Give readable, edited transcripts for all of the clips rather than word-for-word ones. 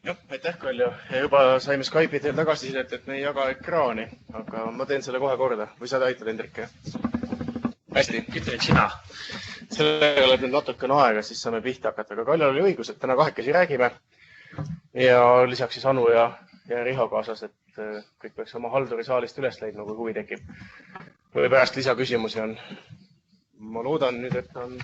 Jah, aitäh, Kaljo. Juba saime Skype'i teel tagasisidet, et me ei jaga ekraani, aga ma teen selle kohe korda. Või sa aitad, Hendrik? Hästi. Ütled sina. Sellega läheb nüüd natukene aega, siis saame pihta hakata. Aga Kaljol oli õigus, et täna kahekesi räägime. Ja lisaks siis Anu ja Riho kaasas, et kõik peaks oma halduri saalist üles leidma, kui huvi tekib. Või pärast lisaküsimusi on. Ma loodan nüüd, et on...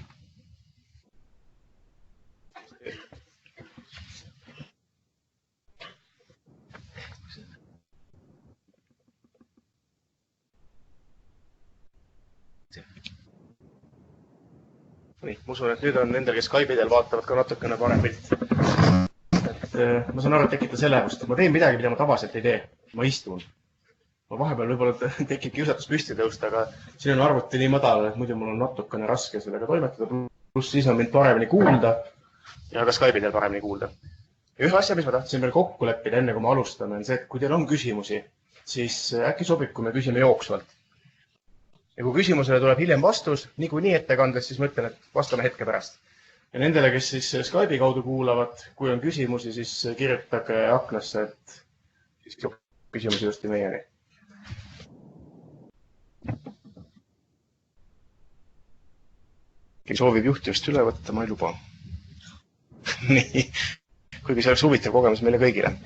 Nii, ma usun, et nüüd on nendel, kes Skype'idel vaatavad, ka natukene parem pilt. Et ma saan aru, et tekitas elevust. Ma teen midagi, mida ma tavaliselt ei tee. Ma istun. Ma vahepeal võib-olla tekib kiusatus püsti tõusta, aga siin on arvuti nii madal, et muidu mul on natukene raske sellega toimetada. Pluss siis on mind paremini kuulda ja ka Skype'idel paremini kuulda. Ja ühe asja, mis ma tahtsin veel kokku leppida, enne kui me alustame, on see, et kui teil on küsimusi, siis äkki sobib, kui me küsime jooksvalt. Ja kui küsimusele tuleb hiljem vastus, niikuinii ettekandes, siis mõtlen, et vastame hetke pärast. Ja nendele, kes siis Skype'i kaudu kuulavad, kui on küsimusi, siis kirjutage aknasse, et siis küsimusi just meieni. Kes soovib juhtivust üle võtta, ma ei luba. Nii, kuigi see oleks huvitav kogemus meile kõigile.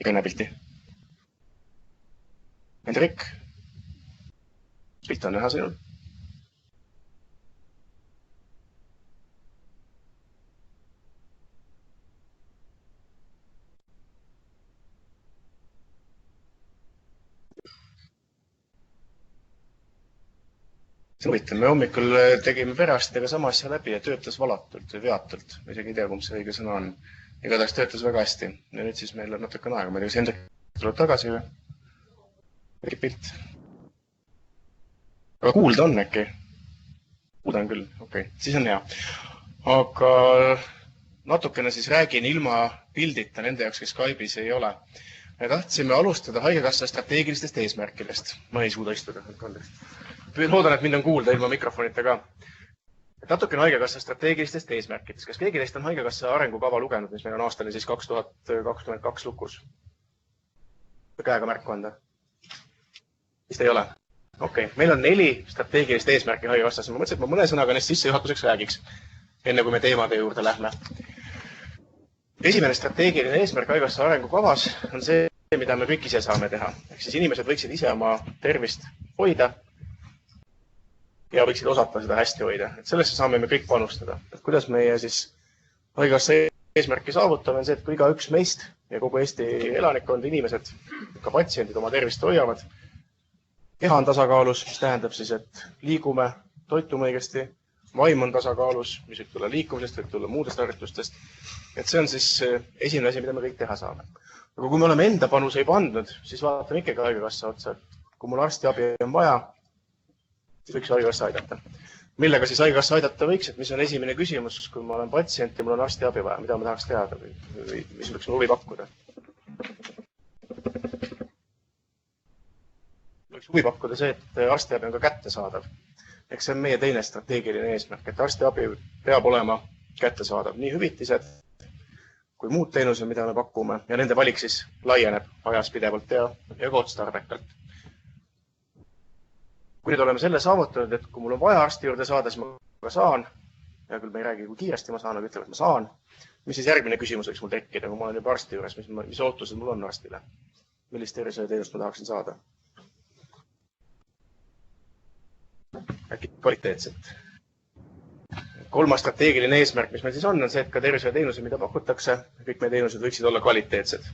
Iga näpilti. Hendrik? Pilt on näha sinul. See huvitav, me hommikul tegime perearstidega sama asja läbi ja töötas valatult või veatult. Ma isegi ei tea, kumb see õige sõna on. Igatahes töötas väga hästi. Ja nüüd siis meil on natukene aega. Ma ei tea, kas Hendrik tuleb tagasi või? Või pilt? Aga kuulda on äkki? Kuulda on küll, okei. Siis on hea. Aga natukene siis räägin ilma pildita nende jaoks, kes Skype'is ei ole. Me tahtsime alustada haigekassa strateegilistest eesmärkidest. Ma ei suuda istuda. Loodan, et mind on kuulda ilma mikrofonita ka. Natukene haigekassa strateegilistest eesmärkidest. Kas keegi teist on haigekassa arengukava lugenud, mis meil on aastani siis 2022 lukus? Käega märku anda. Vist ei ole? Okei, meil on 4 strateegilist eesmärki haigekassas. Ma mõtlesin, et ma mõne sõnaga neist sissejuhatuseks räägiks, enne kui me teemade juurde lähme. Esimene strateegiline eesmärk haigekassa arengukavas on see, mida me kõik ise saame teha. Ehk siis inimesed võiksid ise oma tervist hoida ja võiksid osata seda hästi hoida. Et sellesse saame me kõik panustada. Et kuidas meie siis haigekassa eesmärki saavutame, on see, et kui iga üks meist ja kogu Eesti elanikkond, inimesed, ka patsiendid oma tervist hoiavad, keha on tasakaalus, mis tähendab siis, et liigume, toitume õigesti, vaim on tasakaalus, mis võib tulla liikumisest, võib tulla muudest harjutustest. Et see on siis esimene asi, mida me kõik teha saame. Aga kui me oleme enda panuse juba andnud, siis vaatame ikkagi haigekassa otsa, et kui mul arstiabi on vaja, siis võiks haigekassa aidata. Millega siis haigekassa aidata võiks, et mis on esimene küsimus, kui ma olen patsient ja mul on arstiabi vaja, mida ma tahaks teada või mis võiks huvi pakkuda? Huvi pakkuda see, et arstiabi on ka kättesaadav. Eks see on meie teine strateegiline eesmärk, et arstiabi peab olema kättesaadav. Nii hüvitised kui muud teenused, mida me pakume ja nende valik siis laieneb ajas pidevalt ja ka otstarbekalt. Kui nüüd oleme selle saavutanud, et kui mul on vaja arsti juurde saada, siis ma ka saan. Ja küll me ei räägi, kui kiiresti ma saan, aga ütleme, et ma saan. Mis siis järgmine küsimus võiks mul tekkida, kui ma olen juba arsti juures, mis ootused mul on arstile? Millist tervishoiuteenust ma tahaksin saada? Äkki kvaliteetset. Kolmas strateegiline eesmärk, mis meil siis on see, et ka tervishoiuteenused, mida pakutakse, kõik meie teenused võiksid olla kvaliteetsed.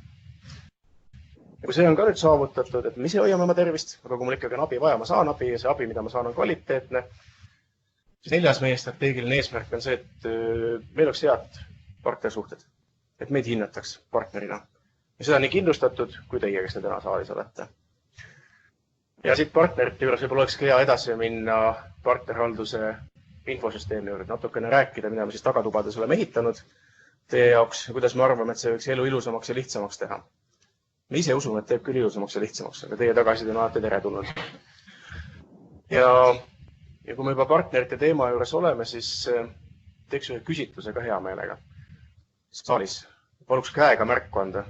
Ja kui see on ka nüüd saavutatud, et me ise hoiame oma tervist, aga kui mul ikkagi on abi vaja, ma saan abi ja see abi, mida ma saan, on kvaliteetne, siis 4. meie strateegiline eesmärk on see, et meil oleks head partnersuhted, et meid hinnataks partnerina. Ja seda nii kindlustatud, kui teie, kes te täna saalis olete. Ja siit partnerite juures võib-olla oleks hea edasi minna partnerhalduse infosüsteemi juurde, natukene rääkida, mida me siis tagatubades oleme ehitanud teie jaoks ja kuidas me arvame, et see võiks elu ilusamaks ja lihtsamaks teha. Me ise usume, et teeb küll ilusamaks ja lihtsamaks, aga teie tagasiside on alati teretulnud. Ja kui me juba partnerite teema juures oleme, siis teeks ühe küsitluse ka hea meelega saalis. paluks käega märku anda.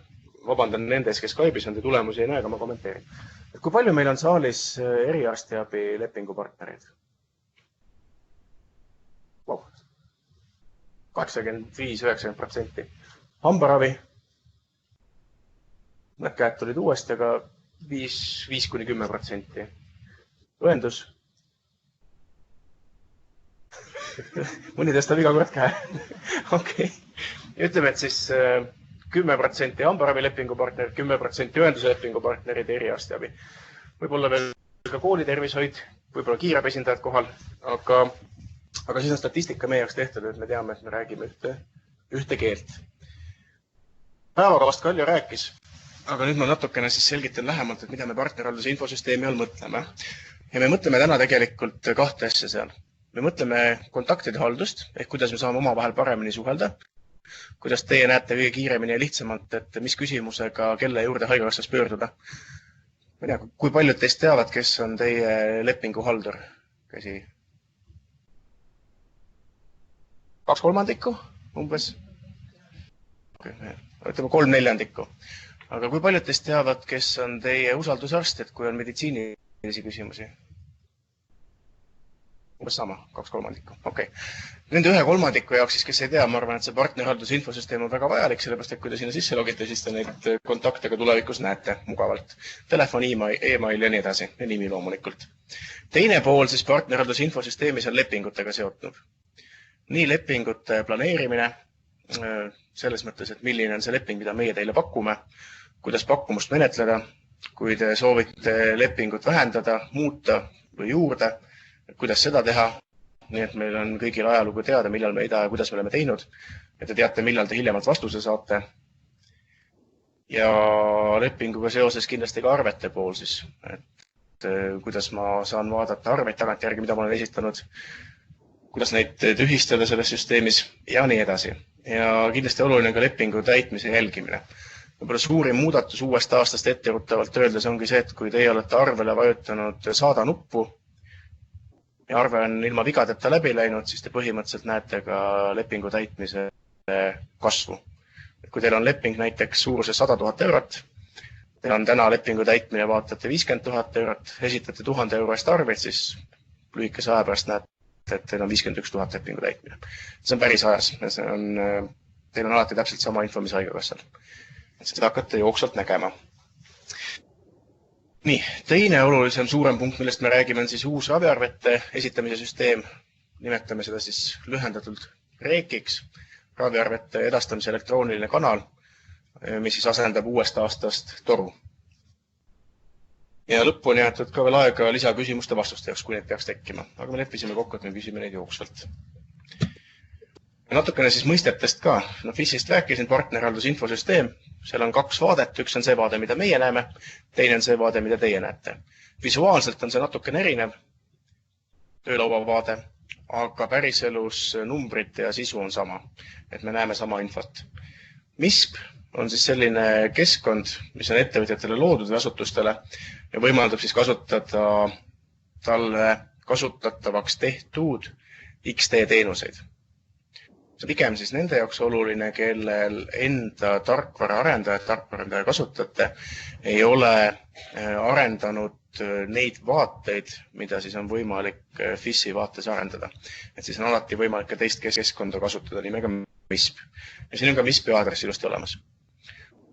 Vabandan nendes, kes Skype'is on, tulemusi ei näe, aga ma kommenteerin. Et kui palju meil on saalis eriarstiabi lepingupartnerid? Wow. 85-90%. Hambaravi. Need käed tulid uuesti, aga 5-10%. Õendus. Mõni tõstab iga kord käe. Okei. Ütleme, et siis 10% hambaravi lepingupartnerid, 10% õenduse lepingupartnerid ja eriarstiabi. Võib-olla veel ka koolitervishoid, võib-olla kiirabesindajad kohal, aga siis on statistika meie jaoks tehtud, et me teame, et me räägime ühte keelt. Päevakavast Kaljo rääkis, aga nüüd ma natukene siis selgitan lähemalt, et mida me partnerhalduse infosüsteemi all mõtleme. Ja me mõtleme täna tegelikult kahte asja seal. Me mõtleme kontaktide haldust, ehk kuidas me saame omavahel paremini suhelda, kuidas teie näete kõige kiiremini ja lihtsamalt, et mis küsimusega kelle juurde haigekassas pöörduda. Ma ei tea, kui paljud teist teavad, kes on teie lepinguhaldur? Käsi 2/3 umbes? Ütleme 3/4. Aga kui paljud teist teavad, kes on teie usaldusarst, et kui on meditsiinilisi küsimusi? Umbes sama, 2/3. Okei. Nende 1/3 jaoks siis, kes ei tea, ma arvan, et see partnerhalduse infosüsteem on väga vajalik, sellepärast, et kui te sinna sisse logite, siis te neid kontakte ka tulevikus näete mugavalt. Telefon, email ja nii edasi, ja nimi loomulikult. Teine pool siis partnerhalduse infosüsteemis on lepingutega seotud. Nii lepingute planeerimine, selles mõttes, et milline on see leping, mida meie teile pakume, kuidas pakkumust menetleda, kui te soovite lepingut vähendada, muuta või juurde, kuidas seda teha, nii et meil on kõigil ajalugu teada, millal me ei tea ja kuidas me oleme teinud, et te teate, millal te hiljemalt vastuse saate. Ja lepinguga seoses kindlasti ka arvete pool siis, et kuidas ma saan vaadata arveid tagantjärgi, mida ma olen esitanud, kuidas neid tühistada selles süsteemis ja nii edasi. Ja kindlasti oluline ka lepingu täitmise jälgimine. Võib-olla suurim muudatus uuest aastast etteruttavalt öeldes ongi see, et kui teie olete arvele vajutanud saada nuppu ja arve on ilma vigadeta läbi läinud, siis te põhimõtteliselt näete ka lepingu täitmise kasvu. Kui teil on leping näiteks suuruses 100 000 eurot, teil on täna lepingu täitmine, vaatate 50 000 eurot, esitate 1000 euro eest arveid, siis lühikese aja pärast näete, et teil on 51 000 lepingu täitmine. See on päris ajas. Teil on alati täpselt sama info, mis haigekassal. Seda hakkate jooksvalt nägema. Nii, teine olulisem suurem punkt, millest me räägime, on siis uus raviarvete esitamise süsteem. Nimetame seda siis lühendatult REEK-iks, raviarvete edastamise elektrooniline kanal, mis siis asendab uuest aastast toru. Ja lõppu on jäetud ka veel aega lisaküsimuste vastuste jaoks, kui need peaks tekkima. Aga me leppisime kokku, et me küsime neid jooksvalt. Natukene siis mõistetest ka. FIS-ist rääkisin, partnerhalduse infosüsteem. Seal on 2 vaadet. Üks on see vaade, mida meie näeme. Teine on see vaade, mida teie näete. Visuaalselt on see natukene erinev töölaua vaade, aga päriselus numbrid ja sisu on sama. Et me näeme sama infot. MISP on siis selline keskkond, mis on ettevõtjatele loodud või asutustele ja võimaldab siis kasutada talle kasutatavaks tehtud XT teenuseid. See pigem siis nende jaoks oluline, kellel enda tarkvara arendaja kasutate, ei ole arendanud neid vaateid, mida siis on võimalik FIS-i vaates arendada. Et siis on alati võimalik ka teist keskkonda kasutada nimega MISP. Ja siin on ka MISP-i aadress ilusti olemas.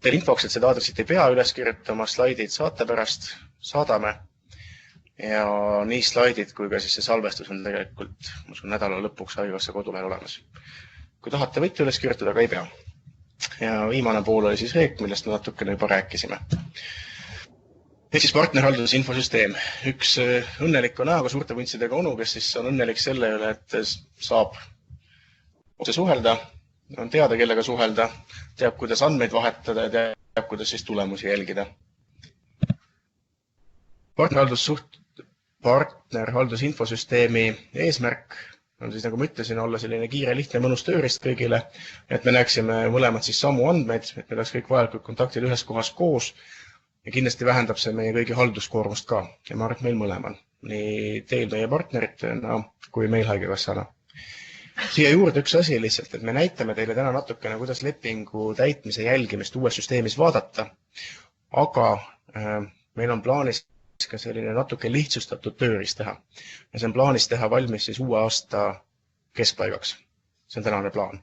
Teil infoks, et seda aadressit ei pea üles kirjutama, slaidid saate pärast, saadame. Ja nii slaidid kui ka siis see salvestus on tegelikult nädala lõpuks haigekassa kodulehel olemas. Kui tahate, võite üles kirjutada, aga ei pea. Ja viimane pool oli siis REEK, millest me natukene juba rääkisime. Ehk siis partnerhalduse infosüsteem. Üks õnneliku näoga suurte vuntsidega onu, kes siis on õnnelik selle üle, et saab otse suhelda, on teada, kellega suhelda, teab, kuidas andmeid vahetada ja teab, kuidas siis tulemusi jälgida. Partnerhalduse infosüsteemi eesmärk on siis, nagu ma ütlesin, olla selline kiire, lihtne, mõnus tööriist kõigile, et me näeksime mõlemad siis samu andmeid, et meil oleks kõik vajalikud kontaktid ühes kohas koos ja kindlasti vähendab see meie kõigi halduskoormust ka. Ja ma arvan, et meil mõlemal, nii teil meie partneritena kui meil haigekassana. Siia juurde üks asi lihtsalt, et me näitame teile täna natukene, kuidas lepingu täitmise jälgimist uues süsteemis vaadata, aga meil on plaanis ka selline natuke lihtsustatud tööriist teha. Ja see on plaanis teha valmis siis uue aasta keskpaigaks. See on tänane plaan.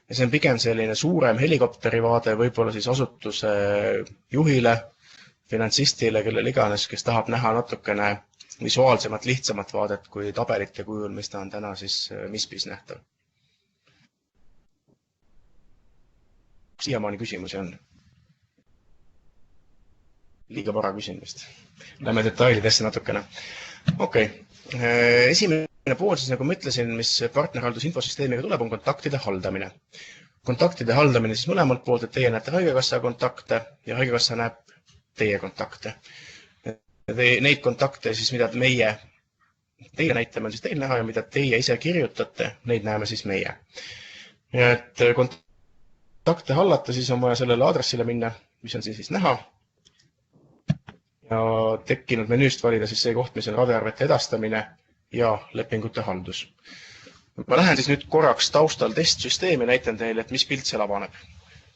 Ja see on pigem selline suurem helikopterivaade, võib-olla siis asutuse juhile, finantsistile, kellel iganes, kes tahab näha natukene visuaalsemat, lihtsamat vaadet kui tabelite kujul, mis ta on täna siis MISPis nähtav. Siiamaani küsimusi on? Liiga vara küsimist. Lähme detailidesse natukene. Okei. Esimene pool siis, nagu ma ütlesin, mis partnerhaldusinfosüsteemiga tuleb, on kontaktide haldamine. Kontaktide haldamine siis mõlemalt poolt, et teie näete haigekassa kontakte ja haigekassa näeb teie kontakte. Neid kontakte, siis mida teie näitame, on siis teil näha ja mida teie ise kirjutate, neid näeme siis meie. Ja et kontakte hallata, siis on vaja sellele aadressile minna, mis on siis näha. Ja tekkinud menüüst valida siis see koht, mis on raviarvete edastamine ja lepingute haldus. Ma lähen siis nüüd korraks taustal testsüsteemi, näitan teile, et mis pilt seal avaneb.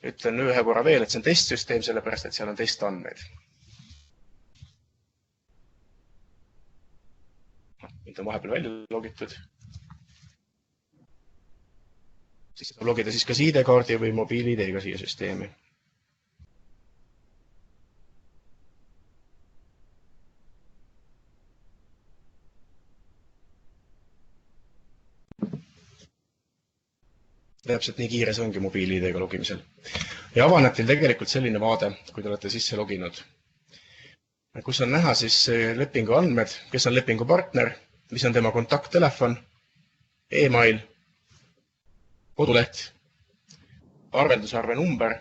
Ütlen ühe korra veel, et see on testsüsteem, sellepärast, et seal on testandmeid. Nüüd on vahepeal välja logitud. Siis saab logida siis kas ID-kaardi või mobiil-ID-ga siia süsteemi. Täpselt nii kiire see ongi mobiil-ID-ga logimisel. Ja avaneb teil tegelikult selline vaade, kui te olete sisse loginud. Kus on näha siis lepingu andmed, kes on lepingu partner, mis on tema kontakttelefon, e-mail, koduleht, arveldusarve number,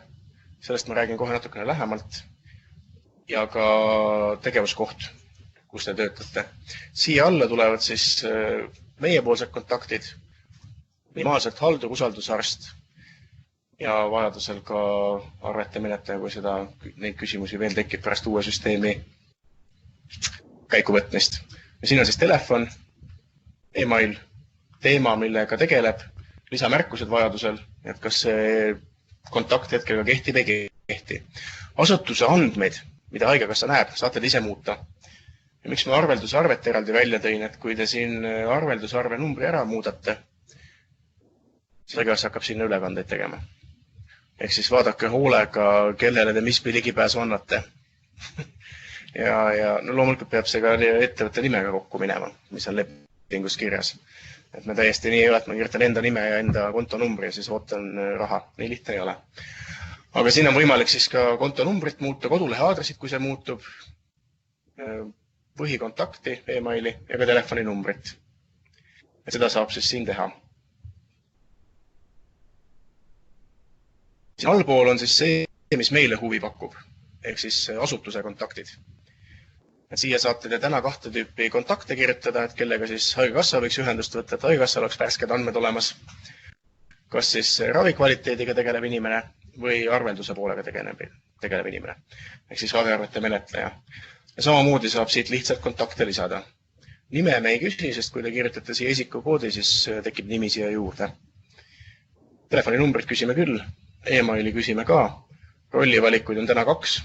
sellest ma räägin kohe natukene lähemalt, ja ka tegevuskoht, kus te töötate. Siia alla tulevad siis meiepoolsed kontaktid, minimaalselt haldur, usaldusarst ja vajadusel ka arvete menetaja, kui neid küsimusi veel tekib pärast uue süsteemi käikuvõtmist. Ja siin on siis telefon, e-mail, teema, millega tegeleb, lisamärkused vajadusel, et kas see kontakt hetkega kehtib või ei kehti. Asutuse andmeid, mida haigekassa näeb, saate te ise muuta. Ja miks ma arveldusarvet eraldi välja tõin, et kui te siin arveldusarve numbri ära muudate, siis haigekassa hakkab sinna ülekandeid tegema. Ehk siis vaadake hoolega, kellele te MISPi ligipääsu annate. ja no loomulikult peab see ka ettevõtte nimega kokku minema, mis on lepingus kirjas. Et me täiesti nii ei ole, et ma kirjutan enda nime ja enda kontonumbri ja siis ootan raha. Nii lihtne ei ole. Aga siin on võimalik siis ka kontonumbrit muuta, kodulehe aadressid, kui see muutub, põhikontakti, e-maili ja ka telefoninumbrit. Ja seda saab siis siin teha. Siin allpool on siis see, mis meile huvi pakub, ehk siis asutuse kontaktid. Et siia saate te täna kahte tüüpi kontakte kirjutada, et kellega siis haigekassa võiks ühendust võtta, et haigekassal oleks värsked andmed olemas. Kas siis ravikvaliteediga tegelev inimene või arvelduse poolega tegelev inimene, ehk siis raviarvete menetleja. Ja samamoodi saab siit lihtsalt kontakte lisada. Nime me ei küsi, sest kui te kirjutate siia isikukoodi, siis tekib nimi siia juurde. Telefoninumbrit küsime küll. E-maili küsime ka. Rollivalikuid on täna 2.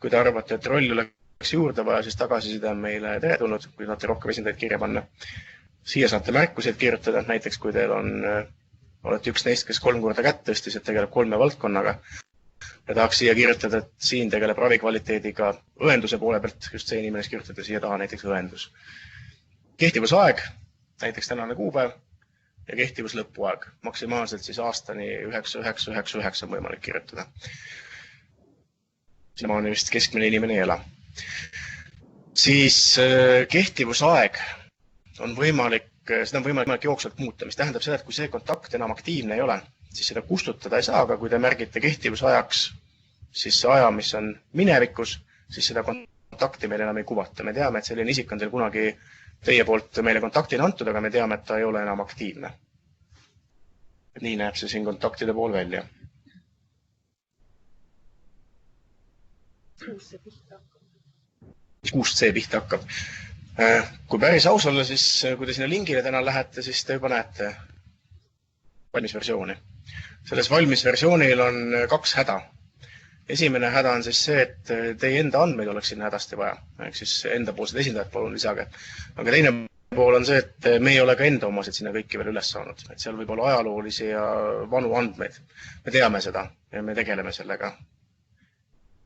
Kui te arvate, et rolli oleks juurde vaja, siis tagasiside on meile teretulnud, kui saate rohkem esindajaid kirja panna. Siia saate märkuseid kirjutada, näiteks kui teil olete üks neist, kes 3 korda kätt tõstis, et tegeleb 3 valdkonnaga. Ja tahaks siia kirjutada, et siin tegeleb ravikvaliteediga õenduse poole pealt, just see inimene kirjutada siia taha näiteks õendus. Kehtivusaeg, näiteks tänane kuupäev. Ja kehtivus lõpuaeg. Maksimaalselt siis aastani 9999 on võimalik kirjutada. Siiamaani vist keskmine inimene ei ela. Siis kehtivusaeg on võimalik, seda on võimalik jooksvalt muuta, mis tähendab seda, et kui see kontakt enam aktiivne ei ole, siis seda kustutada ei saa, aga kui te märgite kehtivusajaks, siis see aja, mis on minevikus, siis seda kontakti meil enam ei kuvata. Me teame, et selline isik on teil kunagi teie poolt meile kontaktina antud, aga me teame, et ta ei ole enam aktiivne. Nii näeb see siin kontaktide pool välja. Kust see pihta hakkab. Kui päris aus olla, siis kui te sinna lingile täna lähete, siis te juba näete valmis versiooni. Selles valmis versioonil on 2 häda. Esimene häda on siis see, et teie enda andmeid oleks sinna hädasti vaja. Ehk siis endapoolsed esindajad palun lisage. Aga teine pool on see, et me ei ole ka enda omasid sinna kõiki veel üles saanud. Et seal võib olla ajaloolisi ja vanu andmeid. Me teame seda ja me tegeleme sellega.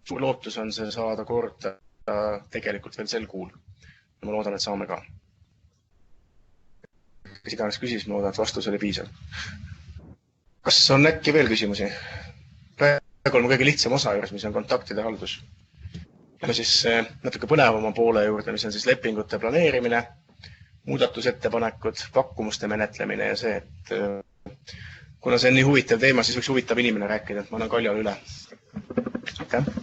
Suur lootus on see saada korda tegelikult veel sel kuul. Ja ma loodan, et saame ka. Kes iganes küsis, ma loodan, et vastus oli piisav. Kas on äkki veel küsimusi? Praegu on kõige lihtsam osa juures, mis on kontaktide haldus. Lähme siis natuke põnevama poole juurde, mis on siis lepingute planeerimine, muudatusettepanekud, pakkumuste menetlemine ja see, et kuna see on nii huvitav teema, siis võiks huvitav inimene rääkida, et ma annan Kaljale üle. Aitäh!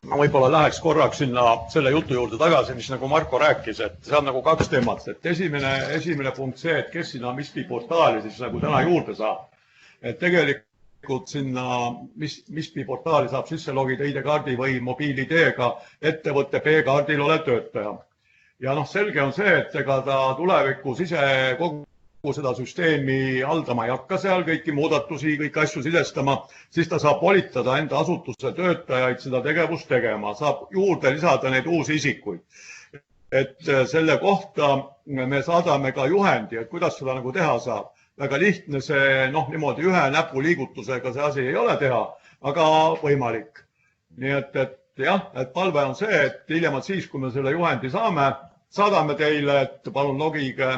Ma võib-olla läheks korraks sinna selle jutu juurde tagasi, mis nagu Marko rääkis, et see on nagu 2 teemat. Et esimene punkt see, et kes sinna MISP-i portaali siis nagu täna juurde saab. Et tegelikult sinna MISP-i portaali saab sisse logida ID-kaardi või mobiil-ID-ga ettevõtte B-kaardil olev töötaja. Ja selge on see, et ega ta tulevikus ise kogu seda süsteemi haldama ei hakka seal, kõiki muudatusi, kõiki asju sidestama, siis ta saab volitada enda asutuse töötajaid seda tegevust tegema, saab juurde lisada neid uusi isikuid. Et selle kohta me saadame ka juhendi, et kuidas seda nagu teha saab. Väga lihtne see, niimoodi ühe näpu liigutusega see asi ei ole teha, aga võimalik. Nii et jah, et palve on see, et hiljemalt siis, kui me selle juhendi saadame teile, et palun logige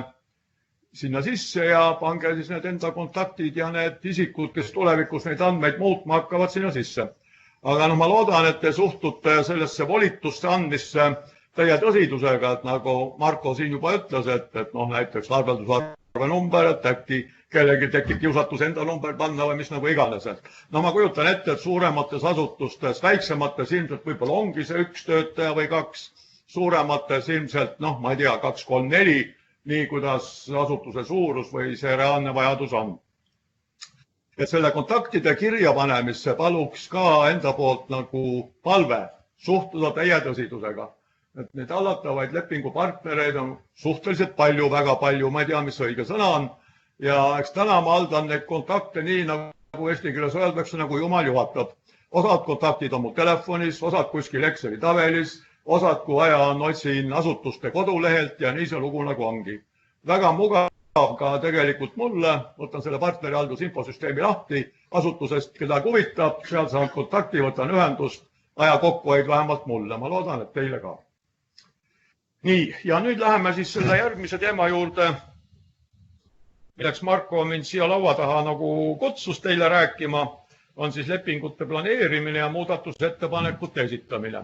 sinna sisse ja pange siis need enda kontaktid ja need isikud, kes tulevikus neid andmeid muutma hakkavad sinna sisse. Aga ma loodan, et te suhtute sellesse volituste andmisse täie tõsidusega, et nagu Marko siin juba ütles, et näiteks arveldusarve number, et äkki kellelgi tekib kiusatus enda number panna või mis nagu iganes. Ma kujutan ette, et suuremates asutustes, väiksemates ilmselt võib-olla ongi see 1 töötaja või 2, suuremates ilmselt, ma ei tea, 2, 3, 4, nii kuidas asutuse suurus või see reaalne vajadus on. Et selle kontaktide kirjapanemisse paluks ka enda poolt nagu palve suhtuda täie tõsidusega. Et neid hallatavaid lepingupartnereid on suhteliselt palju, väga palju, ma ei tea, mis õige sõna on. Ja eks täna ma haldan neid kontakte nii, nagu eesti keeles öeldakse, nagu jumal juhatab. Osad kontaktid on mul telefonis, osad kuskil Exceli tabelis, osad, kui vaja on, otsin asutuste kodulehelt ja nii see lugu nagu ongi. Väga mugav ka tegelikult mulle, võtan selle partneri haldusinfosüsteemi lahti asutusest, keda huvitab, seal saan kontakti, võtan ühendust, aja kokkuhoid vähemalt mulle. Ma loodan, et teile ka. Nii, ja nüüd läheme siis selle järgmise teema juurde, milleks Marko mind siia laua taha nagu kutsus teile rääkima, on siis lepingute planeerimine ja muudatusettepanekute esitamine.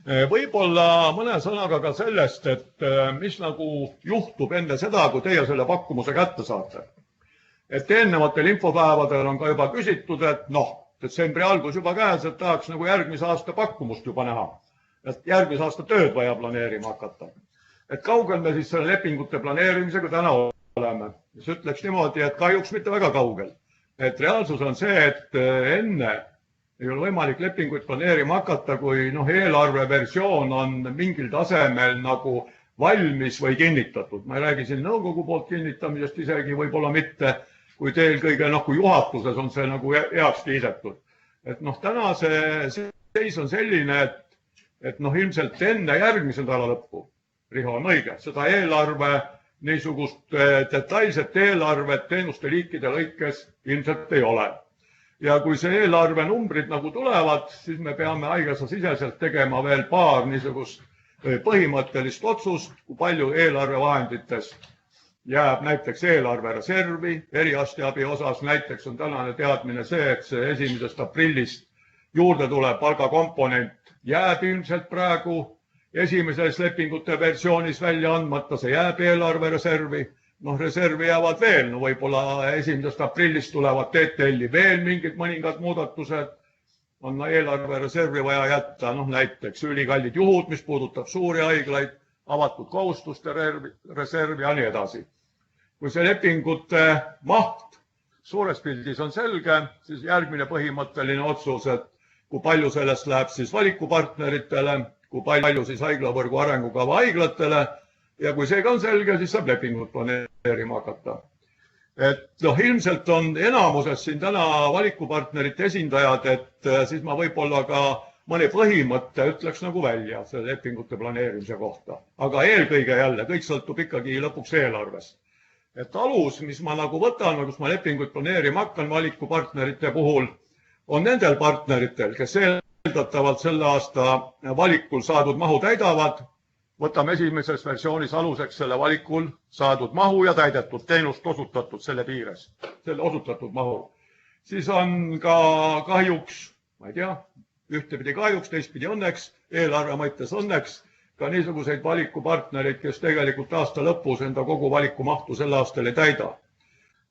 Võib-olla mõne sõnaga ka sellest, et mis nagu juhtub enne seda, kui teie selle pakkumuse kätte saate. Et eelnevatel infopäevadel on ka juba küsitud, et detsembri algus juba käes, et tahaks nagu järgmise aasta pakkumust juba näha. Et järgmise aasta tööd vaja planeerima hakata. Et kaugel me siis selle lepingute planeerimisega täna oleme. Siis ütleks niimoodi, et kahjuks mitte väga kaugel. Et reaalsus on see, et enne ei ole võimalik lepinguid planeerima hakata, kui eelarveversioon on mingil tasemel nagu valmis või kinnitatud. Ma ei räägi siin nõukogu poolt kinnitamisest isegi võib-olla mitte, kui teil kõige kui juhatuses on see nagu heaks kiidetud. Et täna see seis on selline, et ilmselt enne järgmise nädala lõppu, Riho on õige, seda eelarve, niisugust detailset eelarvet teenuste liikide lõikes ilmselt ei ole. Ja kui see eelarve numbrid nagu tulevad, siis me peame haigekassa siseselt tegema veel paar niisugust põhimõttelist otsust, kui palju eelarvevahenditest jääb näiteks eelarvereservi, eriarstiabi osas näiteks on tänane teadmine see, et see 1. aprillist juurde tuleb palgakomponent jääb ilmselt praegu esimeses lepingute versioonis välja andmata, see jääb eelarvereservi. Reservi jäävad veel, võib-olla 1. aprillist tulevad TTL-i veel mingid mõningad muudatused, on eelarvereservi vaja jätta, näiteks ülikallid juhud, mis puudutab suuri haiglaid, avatud kohustuste reservi ja nii edasi. Kui see lepingute maht suures pildis on selge, siis järgmine põhimõtteline otsus, et kui palju sellest läheb siis valikupartneritele, kui palju siis haiglavõrgu arengukava haiglatele ja kui see ka on selge, siis saab lepingut planeerima hakata. Et noh, ilmselt on enamuses siin täna valikupartnerite esindajad, et siis ma võib-olla ka mõne põhimõtte ütleks nagu välja selle lepingute planeerimise kohta. Aga eelkõige jälle, kõik sõltub ikkagi lõpuks eelarvest. Et alus, mis ma nagu võtan, kus ma lepinguid planeerima hakkan valikupartnerite puhul, on nendel partneritel, kes eeldatavalt selle aasta valikul saadud mahu täidavad. Võtame esimeses versioonis aluseks selle valikul saadud mahu ja täidetud teenust osutatud selle piires, selle osutatud mahu. Siis on ka kahjuks, ma ei tea, ühtepidi kahjuks, teistpidi õnneks, eelarve mõttes õnneks, ka niisuguseid valikupartnerid, kes tegelikult aasta lõpus enda kogu valikumahtu sel aastal ei täida.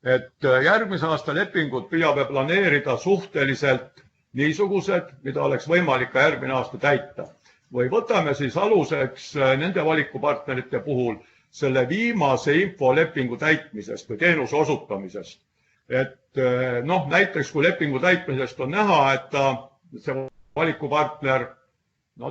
Et järgmise aasta lepingud püüab planeerida suhteliselt niisugused, mida oleks võimalik ka järgmine aasta täita. Või võtame siis aluseks nende valikupartnerite puhul selle viimase infolepingu täitmisest või teenuse osutamisest. Et noh, näiteks kui lepingu täitmisest on näha, et see valikupartner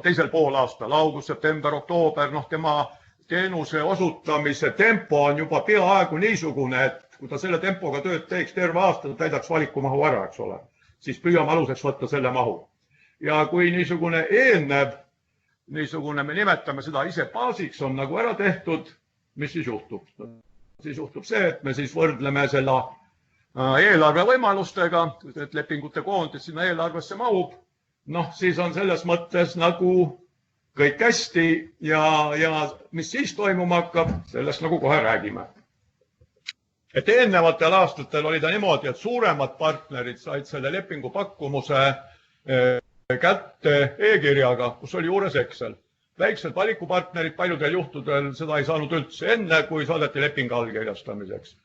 teisel poolaastal, august, september, oktoober, tema teenuse osutamise tempo on juba peaaegu niisugune, et kui ta selle tempoga tööd teeks terve aasta, täidaks valikumahu ära, eks ole, siis püüame aluseks võtta selle mahu. Ja kui niisugune eelnev, me nimetame seda ise baasiks, on nagu ära tehtud, mis siis juhtub? Siis juhtub see, et me siis võrdleme selle eelarve võimalustega, et lepingute koondis sinna eelarvesse mahub. Siis on selles mõttes nagu kõik hästi ja mis siis toimuma hakkab, sellest nagu kohe räägime. Et eelnevatel aastatel oli ta niimoodi, et suuremad partnerid said selle lepingu pakkumuse kätte e-kirjaga, kus oli juures Excel. Väiksed valikupartnerid paljudel juhtudel seda ei saanud üldse enne, kui saadeti leping allkirjastamiseks.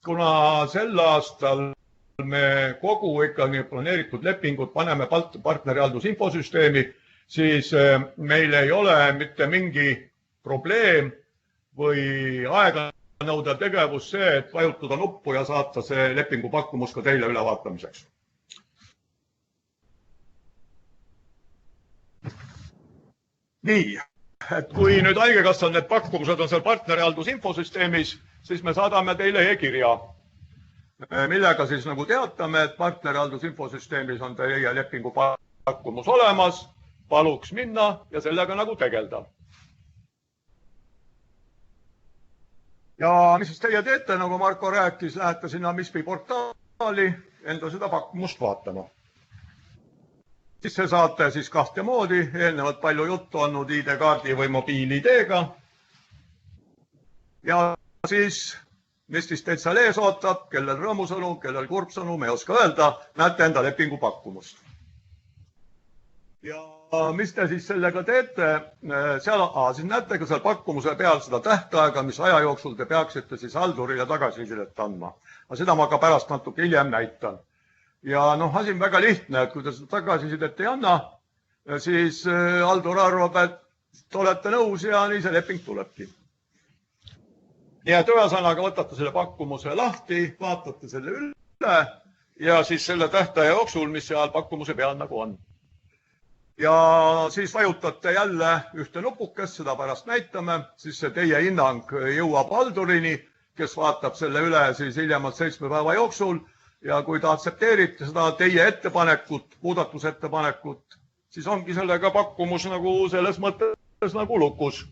Kuna sel aastal me kogu ikkagi planeeritud lepingut paneme partnerihaldusinfosüsteemi, siis meil ei ole mitte mingi probleem või aega nõudev tegevus see, et vajutada nuppu ja saata see lepingu pakkumus ka teile ülevaatamiseks. Nii, et kui nüüd haigekassal need pakkumused on seal partnerihaldusinfosüsteemis, siis me saadame teile e-kirja, millega siis nagu teatame, et partnerihaldusinfosüsteemis on teie lepingu pakkumus olemas, paluks minna ja sellega nagu tegelda. Ja mis siis teie teete, nagu Marko rääkis, lähete sinna MISPI portaali enda seda pakkumust vaatama. Siis se saate siis kahte moodi, eelnevalt palju juttu olnud ID-kaardi või mobiil-ID-ga. Ja siis, mis siis teid seal ees ootab, kellel rõõmusõnum, kellel kurbsõnum, ei oska öelda, näete enda lepingu pakkumust. Ja mis te siis sellega teete? Siis näete ka seal pakkumuse peal seda tähtaega, mis aja jooksul te peaksite siis haldurile tagasisidet andma. Aga seda ma ka pärast natuke hiljem näitan. Ja asi on väga lihtne, et kui te seda tagasisidet ei anna, siis haldur arvab, et olete nõus ja nii see leping tulebki. Nii et ühesõnaga võtate selle pakkumuse lahti, vaatate selle üle ja siis selle tähtaja jooksul, mis seal pakkumuse peal nagu on. Ja siis vajutate jälle ühte nupukest, seda pärast näitame, siis see teie hinnang jõuab haldurini, kes vaatab selle üle siis hiljemalt 7 päeva jooksul. Ja kui ta aksepteerite seda teie ettepanekut, muudatusettepanekut, siis ongi sellega pakkumus nagu selles mõttes nagu lukus.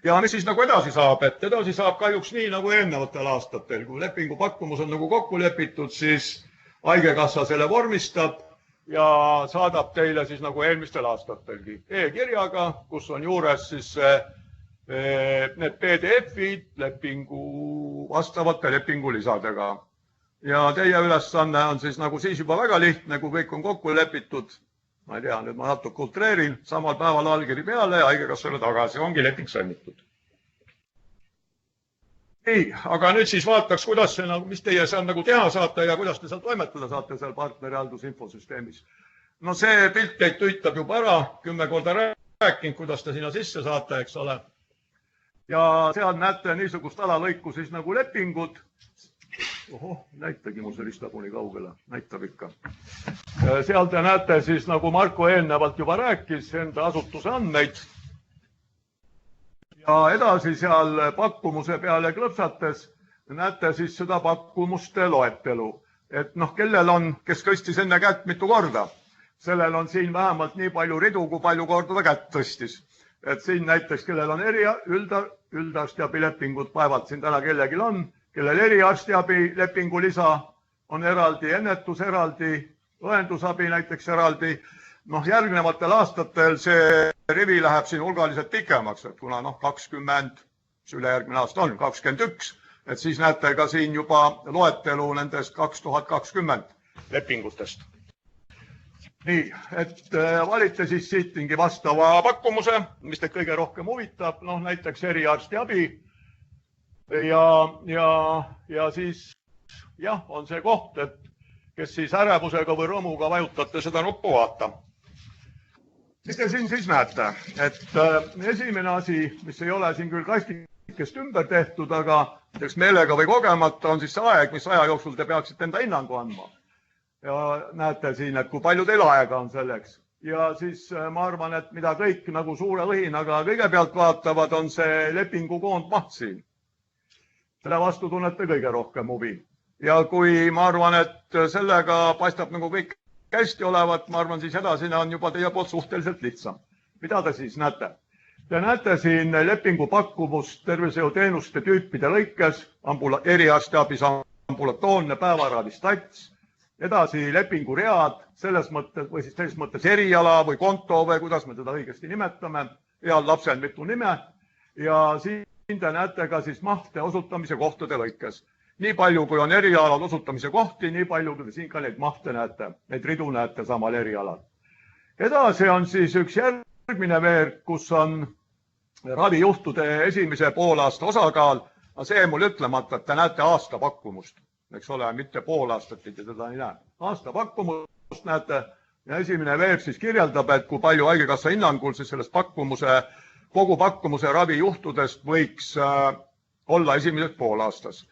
Ja mis siis nagu edasi saab? Et edasi saab kahjuks nii nagu eelnevatel aastatel. Kui lepingu pakkumus on nagu kokku lepitud, siis haigekassa selle vormistab ja saadab teile siis nagu eelmistel aastatelgi e-kirjaga, kus on juures siis need PDF-id lepingu vastavate lepingulisadega. Ja teie ülesanne on siis nagu siis juba väga lihtne, kui kõik on kokku lepitud. Ma ei tea, nüüd ma natuke ultreerin, samal päeval allkiri peale ja haigekassale tagasi, ongi leping sõlmitud. Ei, aga nüüd siis vaataks, kuidas see, mis teie seal nagu teha saate ja kuidas te seal toimetada saate seal partnerihaldusinfosüsteemis. No see pilt teid tüütab juba ära, 10 korda rääkinud, kuidas te sinna sisse saate, eks ole. Ja seal näete niisugust alalõiku siis nagu lepingud. Ohoh, näitagi mul see listab nii kaugele, näitab ikka. Seal te näete siis, nagu Marko eelnevalt juba rääkis, enda asutuse andmeid. ja edasi seal pakkumuse peale klõpsates näete siis seda pakkumuste loetelu. Et noh, kellel on, kes tõstis enne kätt mitu korda, sellel on siin vähemalt nii palju ridu, kui palju korda ta kätt tõstis. Et siin näiteks, kellel on üldarstiabi lepingud, vaevalt siin täna kellelgi on, kellel eriarstiabi lepingu lisa on eraldi, ennetus eraldi, õendusabi näiteks eraldi. Noh, järgnevatel aastatel see rivi läheb siin hulgaliselt pikemaks, et kuna 20, mis ülejärgmine aasta on, 21, et siis näete ka siin juba loetelu nendest 2020 lepingutest. Nii, et valite siis siittingi vastava pakkumuse, mis teid kõige rohkem huvitab, noh näiteks eriarstiabi ja siis jah, on see koht, et kes siis ärevusega või rõõmuga vajutate seda nuppu vaata. Mis te siin siis näete, et esimene asi, mis ei ole siin küll kastikest ümber tehtud, aga näiteks meelega või kogemata on siis see aeg, mis aja jooksul te peaksite enda hinnangu andma. Ja näete siin, et kui palju teil aega on selleks. Ja siis ma arvan, et mida kõik nagu suure õhinaga kõigepealt vaatavad, on see lepingu koondmaht siin. Selle vastu tunnete kõige rohkem huvi. Ja kui ma arvan, et sellega paistab nagu kõik hästi olevat, ma arvan, siis edasine on juba teie poolt suhteliselt lihtsam. Mida te siis näete? Te näete siin lepingu pakkumust tervishoiuteenuste tüüpide lõikes, eriarstiabis ambulatoorne päevaravistants, edasi lepingu read, selles mõttes või siis teises mõttes eriala või konto või kuidas me teda õigesti nimetame, heal lapsel mitu nime ja siin te näete ka siis mahte osutamise kohtade lõikes. Nii palju, kui on erialal osutamise kohti, nii palju, kui te siin ka neid mahte näete, neid ridu näete samal erialal. Edasi on siis üks järgmine veerg, kus on ravijuhtude esimese poolaasta osakaal. See mul ütlemata, et te näete aasta pakkumust, eks ole, mitte pool aastat, te teda ei näe. Aasta pakkumust näete ja esimene veerg siis kirjeldab, et kui palju haigekassa hinnangul siis sellest kogu pakkumuse ravijuhtudest võiks olla esimeses poolaastas.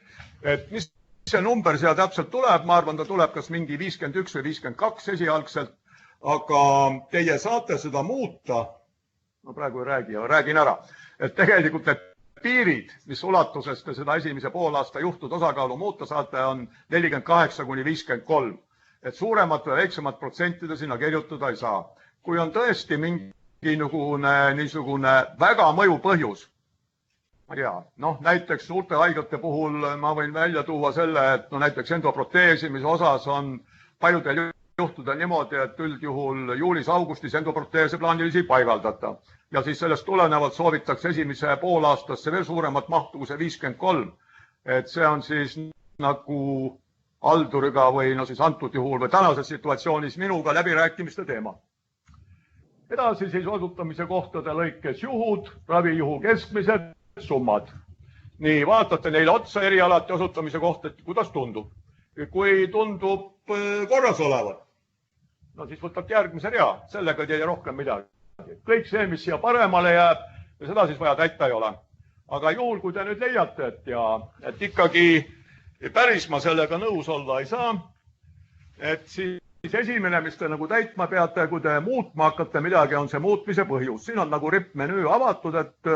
Et mis see number seal täpselt tuleb, ma arvan, ta tuleb kas mingi 51 või 52 esialgselt, aga teie saate seda muuta, ma praegu ei räägi, aga räägin ära, et tegelikult need piirid, mis ulatuses te seda esimese poolaasta juhtude osakaalu muuta saate, on 48 kuni 53, et suuremat või väiksemat protsentide sinna kirjutada ei saa. Kui on tõesti mingi niisugune väga mõju põhjus, ja näiteks suurte haiglate puhul ma võin välja tuua selle, et näiteks endoproteesimise osas on paljudel juhtudel niimoodi, et üldjuhul juulis-augustis endoproteese plaanilisi paigaldata. Ja siis sellest tulenevalt soovitakse esimese poolaastasse veel suuremat mahtu kui see 53. Et see on siis nagu halduriga või siis antud juhul või tänases situatsioonis minuga läbirääkimiste teema. Edasi siis osutamise kohtade lõikes juhud, ravijuhu keskmised, summad. Nii, vaatate neile otsa erialati osutamise kohta, et kuidas tundub. Kui tundub korras olevat, no siis võtate järgmise rea, sellega teie rohkem midagi. Kõik see, mis siia paremale jääb, ja seda siis vaja täita ei ole. Aga juhul, kui te nüüd leiate, et ikkagi päris ma sellega nõus olla ei saa, et siis esimene, mis te nagu täitma peate, kui te muutma hakkate midagi, on see muutmise põhjus. Siin on nagu rippmenüü avatud, et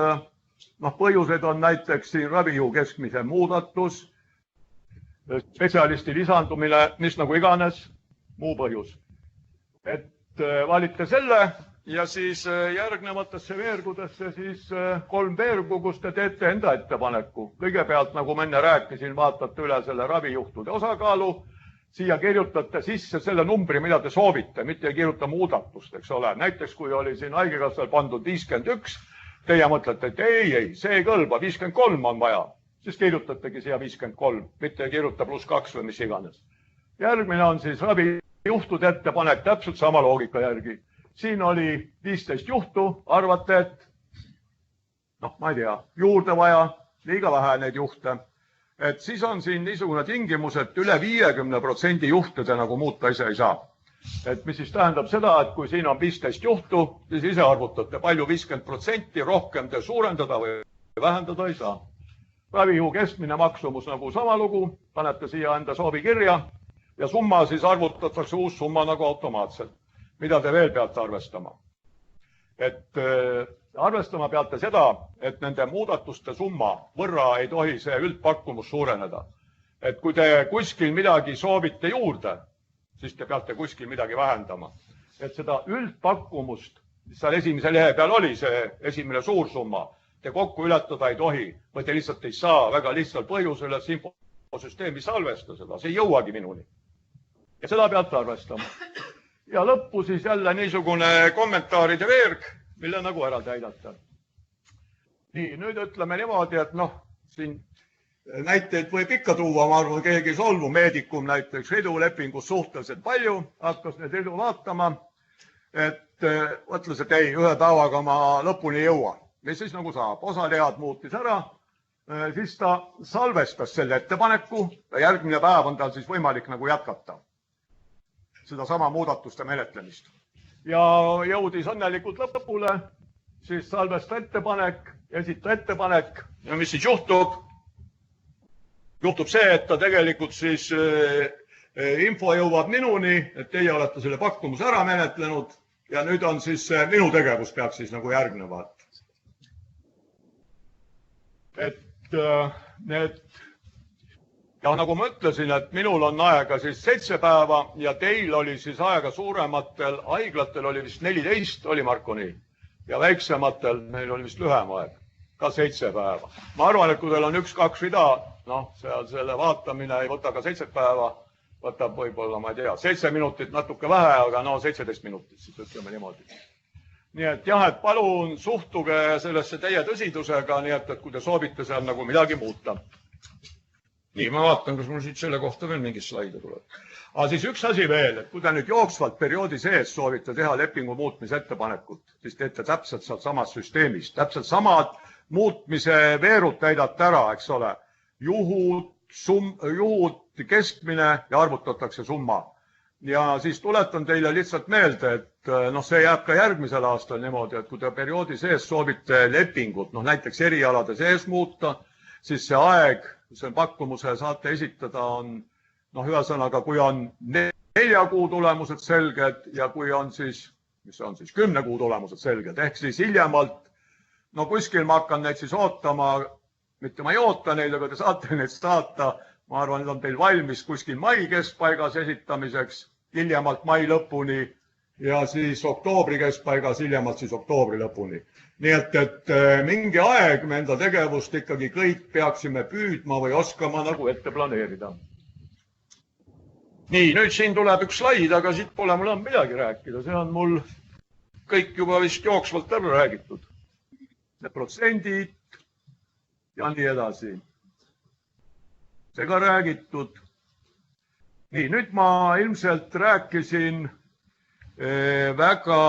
põhjused on näiteks siin ravijuhu keskmise muudatus, spetsialisti lisandumine, mis nagu iganes, muu põhjus. Et valite selle ja siis järgnevatesse veergudesse siis 3 veergu, kus te teete enda ettepaneku. Kõigepealt, nagu ma enne rääkisin, vaatate üle selle ravijuhtude osakaalu, siia kirjutate sisse selle numbri, mida te soovite, mitte ei kirjuta muudatust, eks ole. Näiteks, kui oli siin haigekassal pandud 51, teie mõtlete, et ei, see ei kõlba, 53 on vaja. Siis kirjutategi siia 53, mitte ei kirjuta +2 või mis iganes. Järgmine on siis ravijuhtude ettepanek täpselt sama loogika järgi. Siin oli 15 juhtu, arvate, et ma ei tea, juurde vaja, liiga vähe neid juhte. Et siis on siin niisugune tingimus, et üle 50% juhte te nagu muuta ise ei saa. Et mis siis tähendab seda, et kui siin on 15 juhtu, siis ise arvutate, palju 50% rohkem te suurendada või vähendada ei saa. Ravijuhu keskmine maksumus nagu sama lugu, panete siia enda soovi kirja ja summa siis arvutatakse uus summa nagu automaatselt. Mida te veel peate arvestama? Et Arvestama peate seda, et nende muudatuste summa võrra ei tohi see üldpakkumus suureneda. Et kui te kuskil midagi soovite juurde, siis te peate kuskil midagi vähendama. Et seda üldpakkumust, mis seal esimese lehe peal oli, see esimene suur summa, te kokku ületada ei tohi, või te lihtsalt ei saa väga lihtsal põhjusel, et see infosüsteem ei salvesta seda, see ei jõuagi minuni. Ja seda peate arvestama. Ja lõppu siis jälle niisugune kommentaaride veerg, mille nagu ära täidata. Nii, nüüd ütleme niimoodi, et noh, siin näiteid võib ikka tuua, ma arvan, keegi solvu, Meedikum näiteks ridulepingus suhteliselt palju, hakkas need ridu vaatama, et mõtles, et ei, ühe päevaga ma lõpuni ei jõua. Mis siis nagu saab? Osa read muutis ära, siis ta salvestas selle ettepaneku ja järgmine päev on tal siis võimalik nagu jätkata seda sama muudatuste menetlemist. Ja jõudis õnnelikult lõpule, siis salvesta ettepanek, esita ettepanek ja mis siis juhtub? Juhtub see, et ta tegelikult siis info jõuab minuni, et teie olete selle pakkumuse ära menetlenud ja nüüd on siis minu tegevus peaks siis nagu järgnevad. Et need, ja nagu ma ütlesin, et minul on aega siis 7 päeva ja teil oli siis aega suurematel, haiglatel oli vist 14, oli Marko nii, ja väiksematel meil oli vist lühem aeg, ka 7 päeva. Ma arvan, et kui teil on 1-2 rida, noh, seal selle vaatamine ei võta ka 7 päeva, võtab võib-olla, ma ei tea, 7 minutit natuke vähe, aga no 17 minutit, siis ütleme niimoodi. Nii et jah, et palun suhtuge sellesse teie tõsidusega, nii et kui te soovite seal nagu midagi muuta. Nii, ma vaatan, kas mul siit selle kohta veel mingi slaide tuleb. Aga siis üks asi veel, et kui te nüüd jooksvalt perioodi sees soovite teha lepingu muutmise ettepanekut, siis teete täpselt sealt samast süsteemist, täpselt samad muutmise veerud täidate ära, eks ole. Juhud, keskmine ja arvutatakse summa. Ja siis tuletan teile lihtsalt meelde, et noh, see jääb ka järgmisel aastal niimoodi, et kui te perioodi sees soovite lepingut, noh näiteks erialade sees muuta, siis see aeg, see pakkumuse saate esitada on, noh ühesõnaga, kui on 4 kuu tulemused selged ja kui on siis, mis on siis 10 kuu tulemused selged, ehk siis hiljemalt, no kuskil ma hakkan neid siis ootama, mitte ma ei oota neid, aga te saate neid saata, ma arvan, need on teil valmis kuskil mai keskpaigas esitamiseks, hiljemalt mai lõpuni ja siis oktoobri keskpaigas, hiljemalt siis oktoobri lõpuni. Nii et mingi aeg me enda tegevust ikkagi kõik peaksime püüdma või oskama nagu ette planeerida. Nii, nüüd siin tuleb üks slaid, aga siit pole mul midagi rääkida. See on mul kõik juba vist jooksvalt ära räägitud. Need protsendid ja nii edasi. See ka räägitud. Nii, nüüd ma ilmselt rääkisin väga,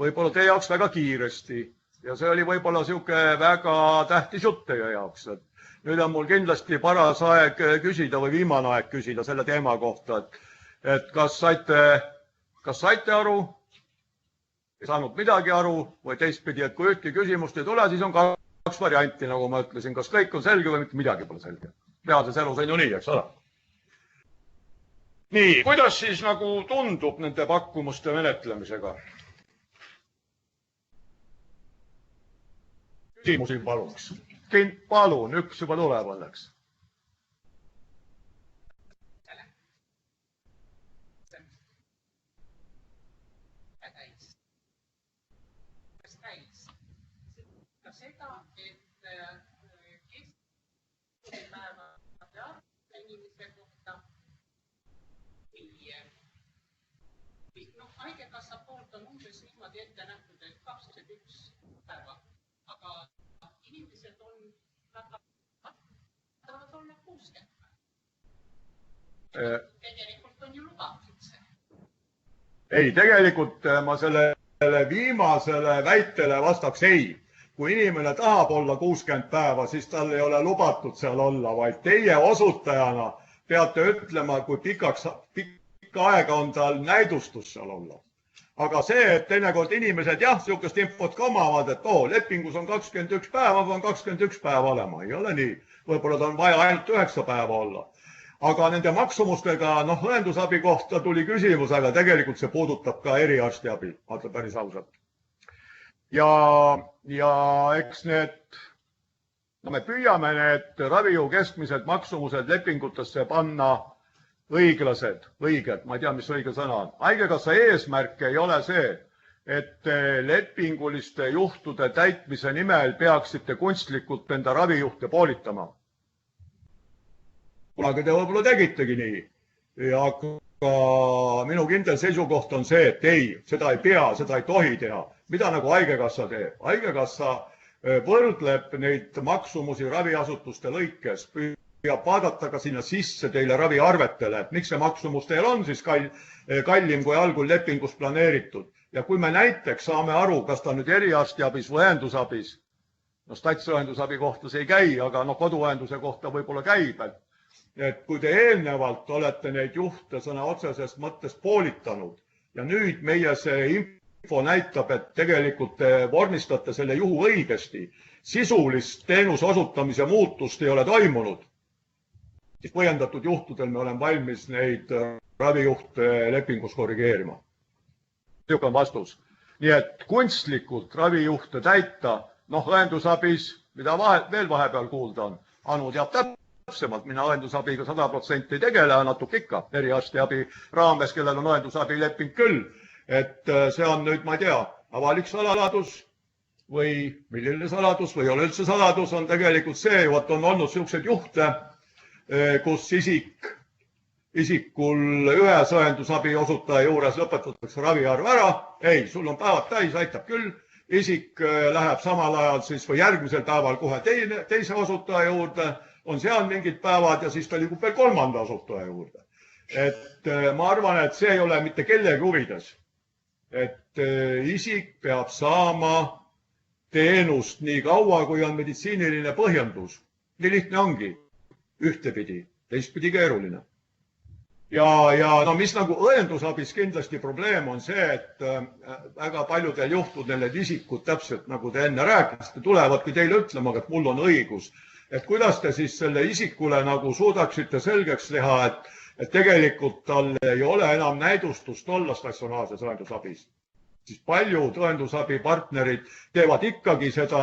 võib-olla teie jaoks väga kiiresti. Ja see oli võib-olla siuke väga tähtis jutt teie jaoks. Nüüd on mul kindlasti paras aeg küsida või viimane aeg küsida selle teema kohta, et kas saite aru, ei saanud midagi aru või teistpidi, et kui ühtki küsimust ei tule, siis on 2 varianti, nagu ma ütlesin, kas kõik on selge või mitte midagi pole selge. Reaalses elus on ju nii, eks ole. Nii, kuidas siis nagu tundub nende pakkumuste menetlemisega? Küsimusi paluks. Palun, üks juba tuleb õnneks. Haigekassa poolt on umbes niimoodi ette nähtud, et 21 päeva, aga inimesed on tahavad olla 60 päeva. Tegelikult on ju lubatud see. Ei, tegelikult ma sellele viimasele väitele vastaks ei. Kui inimene tahab olla 60 päeva, siis tal ei ole lubatud seal olla, vaid teie osutajana peate ütlema, kui pikka aega on tal näidustus seal olla. Aga see, et teinekord inimesed jah, sihukest infot ka omavad, et lepingus on 21 päeva, pean 21 päeva olema. Ei ole nii. Võib-olla ta on vaja ainult 9 päeva olla. Aga nende maksumustega, õendusabi kohta tuli küsimus, aga tegelikult see puudutab ka eriarstiabi, vaata päris ausalt. Ja ja eks me püüame need ravijuhu keskmised maksumused lepingutesse panna õiglased, õiged, ma ei tea, mis õige sõna on. Haigekassa eesmärk ei ole see, et lepinguliste juhtude täitmise nimel peaksite kunstlikult enda ravijuhte poolitama. Kunagi te võib-olla tegitegi nii. Aga minu kindel seisukoht on see, et ei, seda ei pea, seda ei tohi teha. Mida nagu Haigekassa teeb? Haigekassa võrdleb neid maksumusi raviasutuste lõikes, püüab vaadata ka sinna sisse teile raviarvetele, et miks see maksumus teil on siis kallim kui algul lepingus planeeritud. Ja kui me näiteks saame aru, kas ta nüüd eriarstiabis või õendusabis, no statsõendusabi kohta see ei käi, aga koduõenduse kohta võib-olla käib, et kui te eelnevalt olete neid juhte sõna otseses mõttes poolitanud ja nüüd meie see info näitab, et tegelikult te vormistate selle juhu õigesti, sisulist teenuse osutamise muutust ei ole toimunud, siis põhjendatud juhtudel me oleme valmis neid ravijuhte lepingus korrigeerima. Niisugune on vastus. Nii et kunstlikult ravijuhte täita, õendusabis, mida veel vahepeal kuulda on, Anu teab täpsemalt, mina õendusabiga 100% ei tegele, natuke ikka eriarstiabi raames, kellel on õendusabi leping küll. Et see on nüüd, ma ei tea, avalik saladus või milline saladus või ei ole üldse saladus, on tegelikult see, et on olnud selliseid juhte, kus isikul ühes õendusabi osutaja juures lõpetatakse raviarv ära. Ei, sul on päevad täis, aitab küll. Isik läheb samal ajal siis või järgmisel päeval kohe teise osutaja juurde, on seal mingid päevad ja siis ta liigub veel kolmanda osutaja juurde. Et ma arvan, et see ei ole mitte kellegi huvides. Et isik peab saama teenust nii kaua, kui on meditsiiniline põhjendus. Nii lihtne ongi. Ühtepidi, teistpidi keeruline. Ja mis nagu õendusabis kindlasti probleem on see, et väga paljudel juhtudel need isikud täpselt nagu te enne rääkisite, tulevadki teile ütlema, et mul on õigus. Et kuidas te siis selle isikule nagu suudaksite selgeks teha, et tegelikult tal ei ole enam näidustust olla statsionaarses õendusabis. Siis paljud õendusabipartnerid teevad ikkagi seda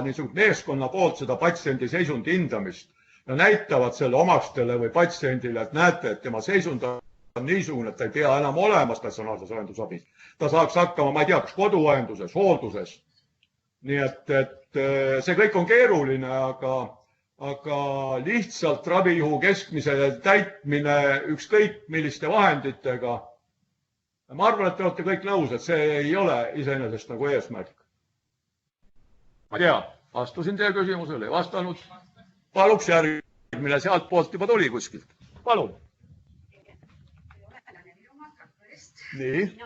niisugune meeskonna poolt seda patsiendi seisundi hindamist. Ja näitavad selle omastele või patsiendile, et näete, et tema seisund on niisugune, et ta ei pea enam olema statsionaarses õendusabis. Ta saaks hakkama, ma ei tea, kas koduõenduses, hoolduses. Nii et see kõik on keeruline, aga lihtsalt ravijuhu keskmise täitmine ükskõik milliste vahenditega. Ma arvan, et te olete kõik nõus, et see ei ole iseenesest nagu eesmärk. Ma ei tea, vastasin teie küsimusele, ei vastanud. Paluks järgmine, sealt poolt juba tuli kuskilt. Palun. Nii.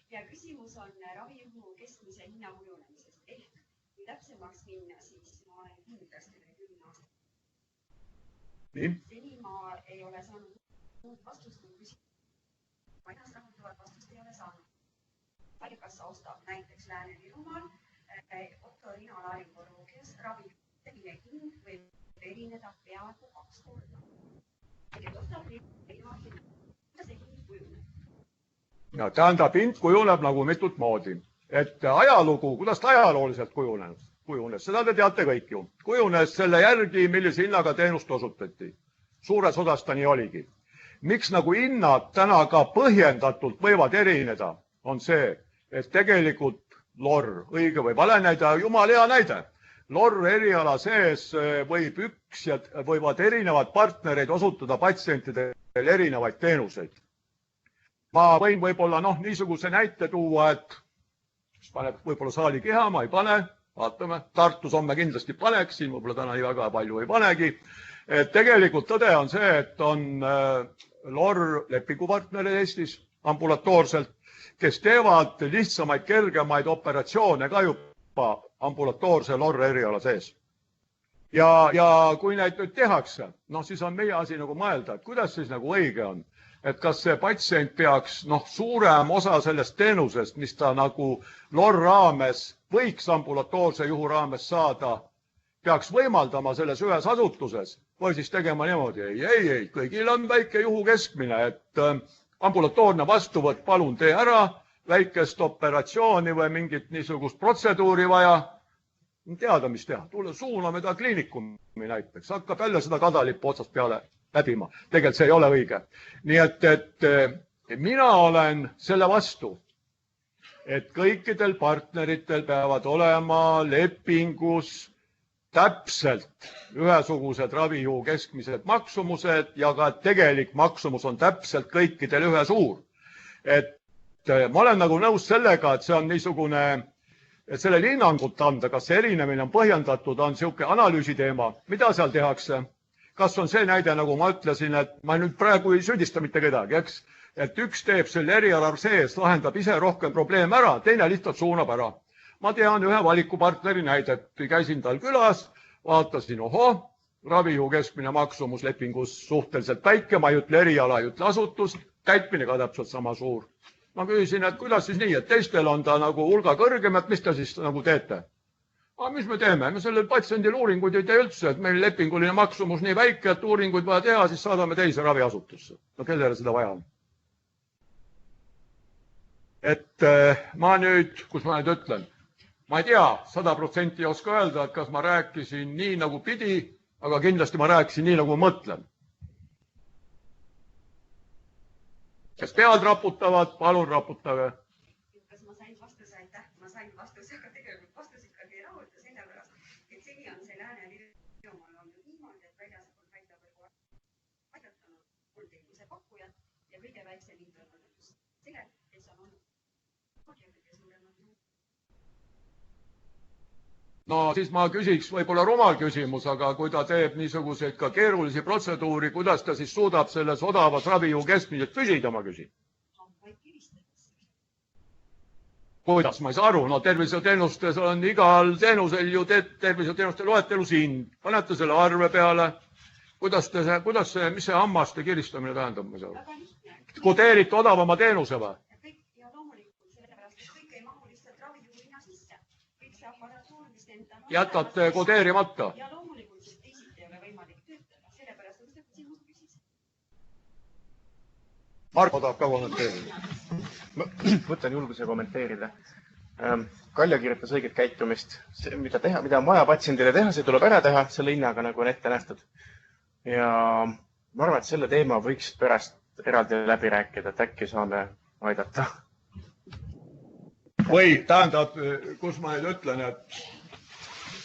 Ja küsimus on ravijuhu keskmise hinna kujunemisest. Ehk kui täpsemaks minna, siis ma olen kindlasti 10 aastat. Nii. Seni ma ei ole saanud muud vastust, kui küsimus. Ma ennast rahuldavat vastust ei ole saanud. Haigekassa ostab näiteks Lääne-Virumaal otorinolaringoloogias ravijuhu. Selline hind võib erineda peaaegu 2 korda. Kuidas see hind kujuneb? Ja, tähendab, hind kujuneb nagu mitut moodi. Et ajalugu, kuidas ta ajalooliselt kujunes, seda te teate kõik ju. Kujunes selle järgi, millise hinnaga teenust osutati. Suures osas ta nii oligi. Miks nagu hinnad täna ka põhjendatult võivad erineda, on see, et tegelikult LOR, õige või vale näide, jumal hea näide. LOR eriala sees võivad erinevad partnereid osutada patsientidele erinevaid teenuseid. Ma võin võib-olla niisuguse näite tuua, et paneb võib-olla saali keha, ma ei pane, vaatame, Tartus homme kindlasti paneks, siin võib-olla täna nii väga palju ei panegi. Et tegelikult tõde on see, et on LOR lepingupartnerid Eestis ambulatoorselt, kes teevad lihtsamaid, kergemaid operatsioone ka juba ambulatoorse LOR eriala sees. Ja kui neid nüüd tehakse, siis on meie asi nagu mõelda, et kuidas siis nagu õige on. Et kas see patsient peaks suurem osa sellest teenusest, mis ta nagu LOR raames võiks ambulatoorse juhu raames saada, peaks võimaldama selles ühes asutuses või siis tegema niimoodi, ei, kõigil on väike juhu keskmine, et ambulatoorne vastuvõtt palun tee ära, väikest operatsiooni või mingit niisugust protseduuri vaja, teada, mis teha. Tule suuname ta kliinikumi näiteks, hakkab jälle seda kadalippu otsast peale läbima. Tegelikult see ei ole õige. Nii et mina olen selle vastu, et kõikidel partneritel peavad olema lepingus täpselt ühesugused ravijuhu keskmised maksumused ja ka tegelik maksumus on täpselt kõikidel ühesuur. Et ma olen nagu nõus sellega, et see on niisugune, et sellele hinnangut anda, kas see erinemine on põhjendatud, on niisugune analüüsi teema. Mida seal tehakse? Kas on see näide, nagu ma ütlesin, et ma nüüd praegu ei süüdista mitte kedagi, eks? Et üks teeb selle erialal sees, lahendab ise rohkem probleeme ära, teine lihtsalt suunab ära. Ma tean ühe valikupartneri näidet, käisin tal külas, vaatasin, ohoh, ravijuhu keskmine maksumus lepingus suhteliselt väike, ma ei ütle eriala, ei ütle asutust, täitmine ka täpselt sama suur. Ma küsisin, et kuidas siis nii, et teistel on ta nagu hulga kõrgem, et mis te siis nagu teete? Aga mis me teeme? Me sellel patsiendil uuringuid ei tee üldse, et meil lepinguline maksumus nii väike, et uuringuid vaja teha, siis saadame teise raviasutusse. No kellele seda vaja on? Et ma nüüd, kus ma nüüd ütlen, ma ei tea, 100% ei oska öelda, et kas ma rääkisin nii nagu pidi, aga kindlasti ma rääkisin nii nagu mõtlen. Kes pead raputavad, palun raputage. Kas ma sain vastuse, aitäh, ma sain vastuse, aga tegelikult vastus ikkagi ei rahulda sellepärast, et seni on see Lääne-Virumaal olnud niimoodi, et väljaspool haiglavõrgu aidetanud kuldteenuse pakkujad ja kõige väiksem hind on olnud just selle, kes on olnud kõige suuremad. No siis ma küsiks võib-olla rumal küsimus, aga kui ta teeb niisuguseid ka keerulisi protseduuri, kuidas ta siis suudab selles odavas ravijuhu keskmiselt püsida, ma küsin? Kuidas? Ma ei saa aru. No tervishoiuteenustes on igal teenusel ju tervishoiuteenuste loetelu siin. Panete selle arve peale. Mis see hammaste kiristamine tähendab? Ma ei saa aru. Kodeerite odavama teenuse või? Ja loomulikult sellepärast, et kõik ei mahu lihtsalt ravijuhu hinna sisse. Kõik see aparatuur, mis enda... Jätate kodeerimata? Ja loomulikult, sest teisiti ei ole võimalik töötada. Sellepärast on seda küsimus küsis. Marko tahab ka kommenteerida. Ma võtan julguse kommenteerida. Kalja kirjutas õiget käitumist. Mida on vaja patsiendile teha, see tuleb ära teha selle hinnaga, nagu on ette nähtud. Ja ma arvan, et selle teema võiks pärast eraldi läbi rääkida, et äkki saame aidata. Või tähendab, kus ma nüüd ütlen, et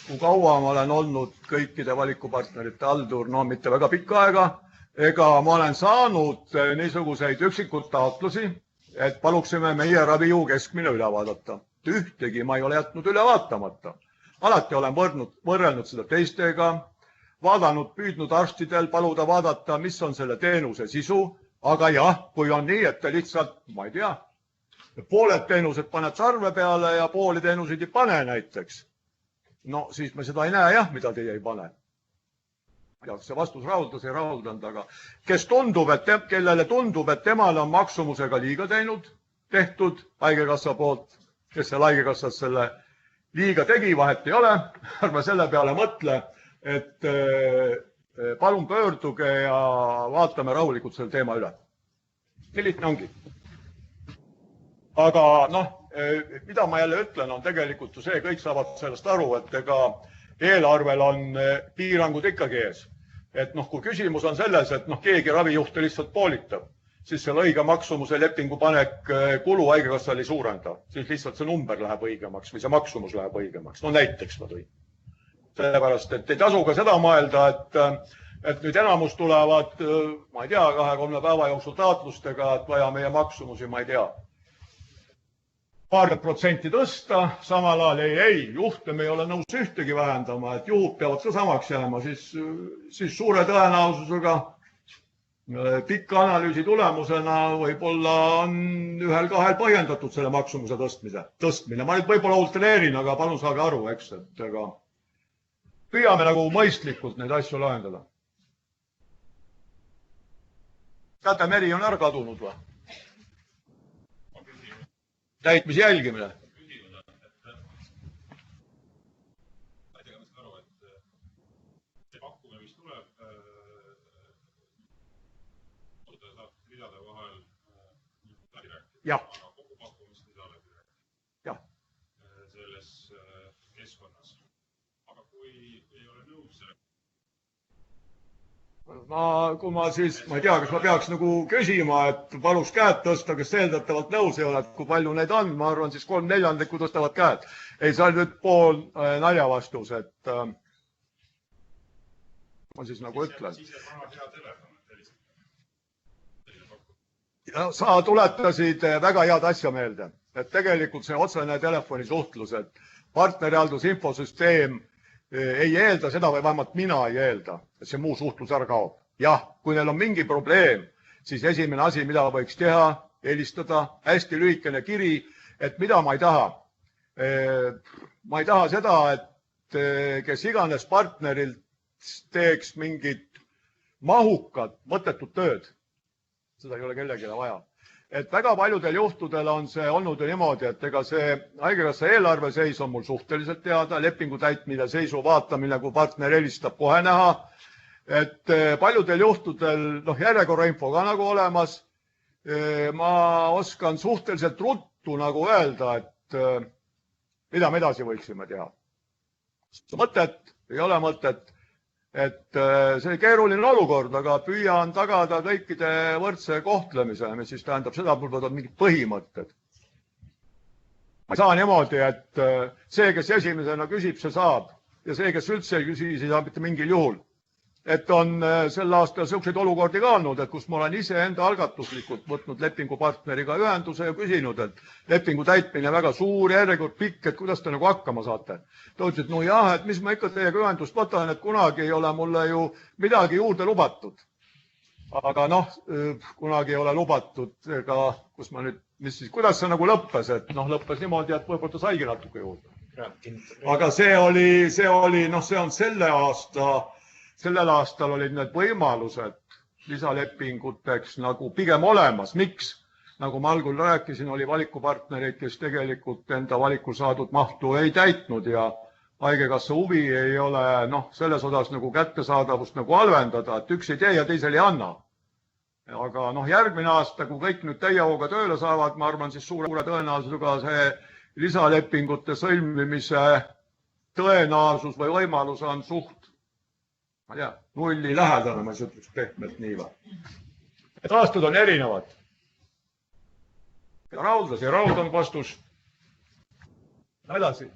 kui kaua ma olen olnud kõikide valikupartnerite haldur, no mitte väga pikka aega, ega ma olen saanud niisuguseid üksikud taotlusi, et paluksime meie ravijuhu keskmine üle vaadata. Ühtegi ma ei ole jätnud üle vaatamata. Alati olen võrrelnud seda teistega, vaadanud, püüdnud arstidel paluda vaadata, mis on selle teenuse sisu, aga jah, kui on nii, et te lihtsalt, ma ei tea, pooled teenused paned sarve peale ja pooli teenuseid ei pane näiteks. No siis me seda ei näe jah, mida teie ei pane. Ja see vastus rahuldas, ei rahuldanud, aga kellele tundub, et temale on maksumusega liiga tehtud haigekassa poolt, kes seal haigekassas selle liiga tegi, vahet ei ole, ärme selle peale mõtle, et palun pöörduge ja vaatame rahulikult selle teema üle. Nii lihtne ongi. Aga mida ma jälle ütlen, on tegelikult ju see, kõik saavad sellest aru, et ega eelarvel on piirangud ikkagi ees. Et kui küsimus on selles, et keegi ravijuhte lihtsalt poolitab, siis selle õige maksumuse lepingu panek kulu haigekassal ei suurenda. Siis lihtsalt see number läheb õigemaks või see maksumus läheb õigemaks. No näiteks ma tõin. Sellepärast, et ei tasu ka seda mõelda, et nüüd enamus tulevad, ma ei tea, 2-3 päeva jooksul taotlustega, et vaja meie maksumusi, ma ei tea. 20% tõsta, samal ajal ei, juhte me ei ole nõus ühtegi vähendama, et juhud peavad ka samaks jääma, siis suure tõenäosusega pikka analüüsi tulemusena võib-olla on 1-2 põhjendatud selle maksumuse tõstmine. Ma nüüd võib-olla ultreerin, aga palun saage aru, eks, et püüame nagu mõistlikult neid asju lahendada. Käte Meri on ära kadunud või? Täitmise jälgimine. Ma ei tea, kas aru, et see pakkumine, mis tuleb, saab ridade vahel läbi rääkida. Aga kogu pakkumist ei keskkonnas. Aga kui ei ole nõus selle kui ma siis, ma ei tea, kas ma peaks nagu küsima, et paluks käed tõsta, kes eeldatavalt nõus ei ole, et kui palju neid on, ma arvan, siis 3/4 tõstavad käed. Ei, see oli nüüd pool nalja vastus, et ma siis nagu ütlen. Siis jääb vana hea telefon, Ja sa tuletasid väga head asja meelde, et tegelikult see otsene telefonisuhtlus, et partnerhaldusinfosüsteem ei eelda seda või vähemalt mina ei eelda, et see muu suhtlus ära kaob. Jah, kui neil on mingi probleem, siis esimene asi, mida võiks teha, helistada, hästi lühikene kiri, et mida ma ei taha. Ma ei taha seda, et kes iganes partnerilt teeks mingit mahukat, mõttetut tööd. Seda ei ole kellelegi vaja. Et väga paljudel juhtudel on see olnud ju niimoodi, et ega see haigekassa eelarve seis on mul suhteliselt teada, lepingu täitmine, seisu vaatamine, kui partner helistab, kohe näha. Et paljudel juhtudel järjekorra info ka nagu olemas. Ma oskan suhteliselt ruttu nagu öelda, et mida me edasi võiksime teha. Mõtet ei ole mõtet. Et see keeruline olukord, aga püüan tagada kõikide võrdse kohtlemise, mis siis tähendab seda, et mul võtavad mingid põhimõtted. Ma ei saa niimoodi, et see, kes esimesena küsib, see saab. Ja see, kes üldse ei küsi, siis saab mitte mingil juhul. Et on sel aastal selliseid olukordi ka olnud, et kus ma olen ise enda algatuslikult võtnud lepingupartneriga ühenduse ja küsinud, et lepingu täitmine väga suur, järjekord pikk, et kuidas te nagu hakkama saate. Ta ütles, et no jah, et mis ma ikka teiega ühendust võtan, et kunagi ei ole mulle ju midagi juurde lubatud. Aga kunagi ei ole lubatud, ega kus ma nüüd, kuidas see nagu lõppes, et lõppes niimoodi, et võib-olla ta saigi natuke juurde. Aga see on sellel aastal olid need võimalused lisalepinguteks nagu pigem olemas. Miks? Nagu ma algul rääkisin, oli valikupartnereid, kes tegelikult enda valikul saadud mahtu ei täitnud ja haigekassa huvi ei ole selles osas nagu kättesaadavust nagu halvendada, et üks ei tee ja teisel ei anna. Aga järgmine aasta, kui kõik nüüd täiehooga tööle saavad, ma arvan, siis suure tõenäosusega see lisalepingute sõlmimise tõenäosus või võimalus on suht ma ei tea, nulli lähedane, ma ei ütleks pehmelt nii või. Et aastad on erinevad. Ja raudlas ja raud on vastus. Edasi.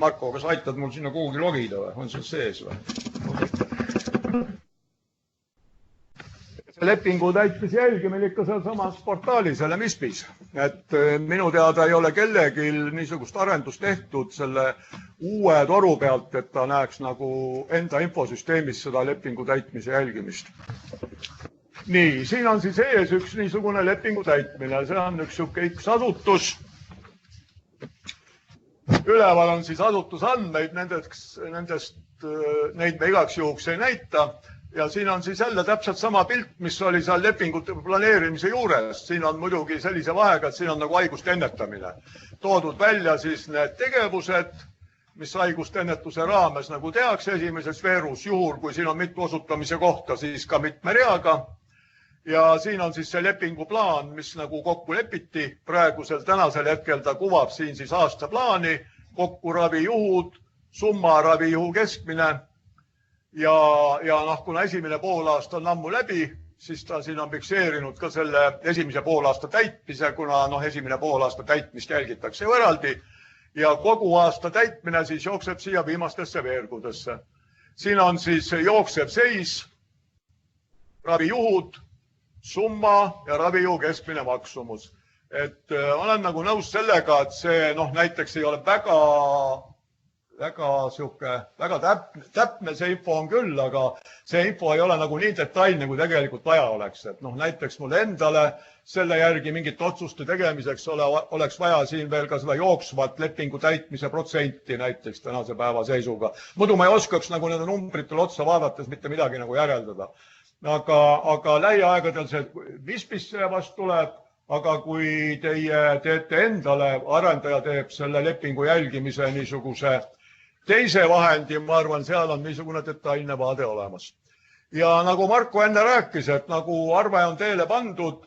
Marko, kas aitad mul sinna kuhugi logida või? On see sees või? Lepingu täitmise jälgimine ikka seal samas portaalis, selle MISPis. Et minu teada ei ole kellelgi niisugust arendust tehtud selle uue toru pealt, et ta näeks nagu enda infosüsteemis seda lepingu täitmise jälgimist. Nii, siin on siis ees üks niisugune lepingu täitmine. See on üks asutus. Üleval on siis asutusandmeid, neid me igaks juhuks ei näita. Ja siin on siis jälle täpselt sama pilt, mis oli seal lepingute planeerimise juures. Siin on muidugi sellise vahega, et siin on nagu haiguste ennetamine. Toodud välja siis need tegevused, mis haiguste ennetuse raames nagu tehakse esimeses veerus, juhul kui siin on mitu osutamise kohta, siis ka mitme reaga. Ja siin on siis see lepinguplaan, mis nagu kokku lepiti. Praegusel tänasel hetkel ta kuvab siin siis aastaplaani, kokku ravijuhud, summa ravijuhu keskmine. Ja kuna esimene poolaasta on ammu läbi, siis ta siin on fikseerinud ka selle esimese poolaasta täitmise, kuna esimene poolaasta täitmist jälgitakse eraldi. Ja kogu aasta täitmine siis jookseb siia viimastesse veergudesse. Siin on siis jooksev seis, ravijuhud, summa ja ravijuhu keskmine maksumus. Et olen nagu nõus sellega, et see näiteks ei ole väga täpne see info on küll, aga see info ei ole nagu nii detailne, kui tegelikult vaja oleks. Et näiteks mul endale selle järgi mingit otsuste tegemiseks oleks vaja siin veel ka seda jooksvat lepingu täitmise protsenti näiteks tänase päeva seisuga. Muidu ma ei oskaks nagu nende numbritele otsa vaadates mitte midagi nagu järeldada. Aga lähiaegadel see MISPisse vast tuleb, aga kui teie teete endale, arendaja teeb selle lepingu jälgimise niisuguse teise vahendi, ma arvan, seal on niisugune detailne vaade olemas. Ja nagu Marko enne rääkis, et nagu arve on teele pandud,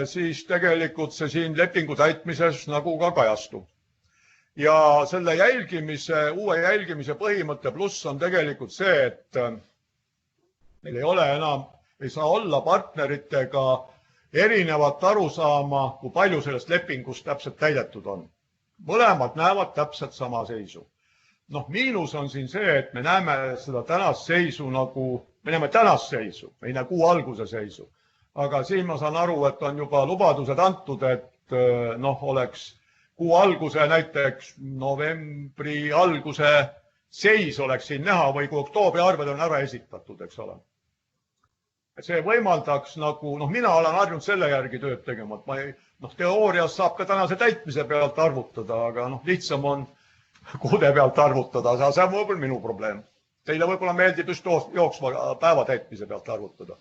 siis tegelikult see siin lepingu täitmises nagu ka kajastub. ja selle uue jälgimise põhimõtte pluss on tegelikult see, et meil ei ole enam, ei saa olla partneritega erinevat arusaama, kui palju sellest lepingust täpselt täidetud on. Mõlemad näevad täpselt sama seisu. Noh, miinus on siin see, et me näeme seda tänast seisu me näeme tänast seisu, me ei näe kuu alguse seisu. Aga siin ma saan aru, et on juba lubadused antud, et oleks kuu alguse, näiteks novembri alguse seis oleks siin näha või kui oktoobri arved on ära esitatud, eks ole. See võimaldaks mina olen harjunud selle järgi tööd tegema, et teoorias saab ka tänase täitmise pealt arvutada, aga lihtsam on kuude pealt arvutada, see on võib-olla minu probleem. Teile võib-olla meeldib just jooksva päeva täitmise pealt arvutada.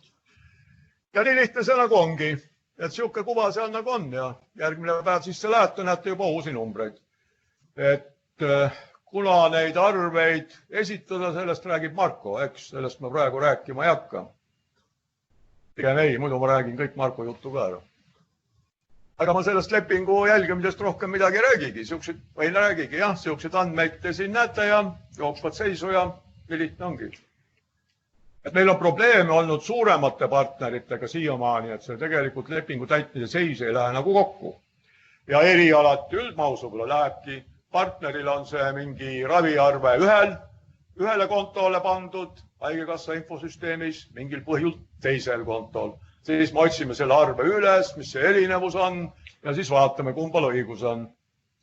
Ja nii lihtne see ongi, et siuke kuva seal on ja järgmine päev sisse lähete, näete juba uusi numbreid. Et kuna neid arveid esitada, sellest räägib Marko, eks, sellest ma praegu rääkima ei hakka. Pigem ei, muidu ma räägin kõik Marko juttu ka ära. Aga ma sellest lepingu jälgimisest rohkem midagi räägigi, siukseid andmeid te siin näete ja jooksvat seisu ja nii lihtne ongi. Et meil on probleeme olnud suuremate partneritega siiamaani, et see tegelikult lepingu täitmise seis ei lähe nagu kokku. Ja erialati üldmahus võib-olla lähebki, partneril on see mingi raviarve ühele kontole pandud, haigekassa infosüsteemis, mingil põhjul teisel kontol. Siis me otsime selle arve üles, mis see erinevus on ja siis vaatame, kumbal õigus on.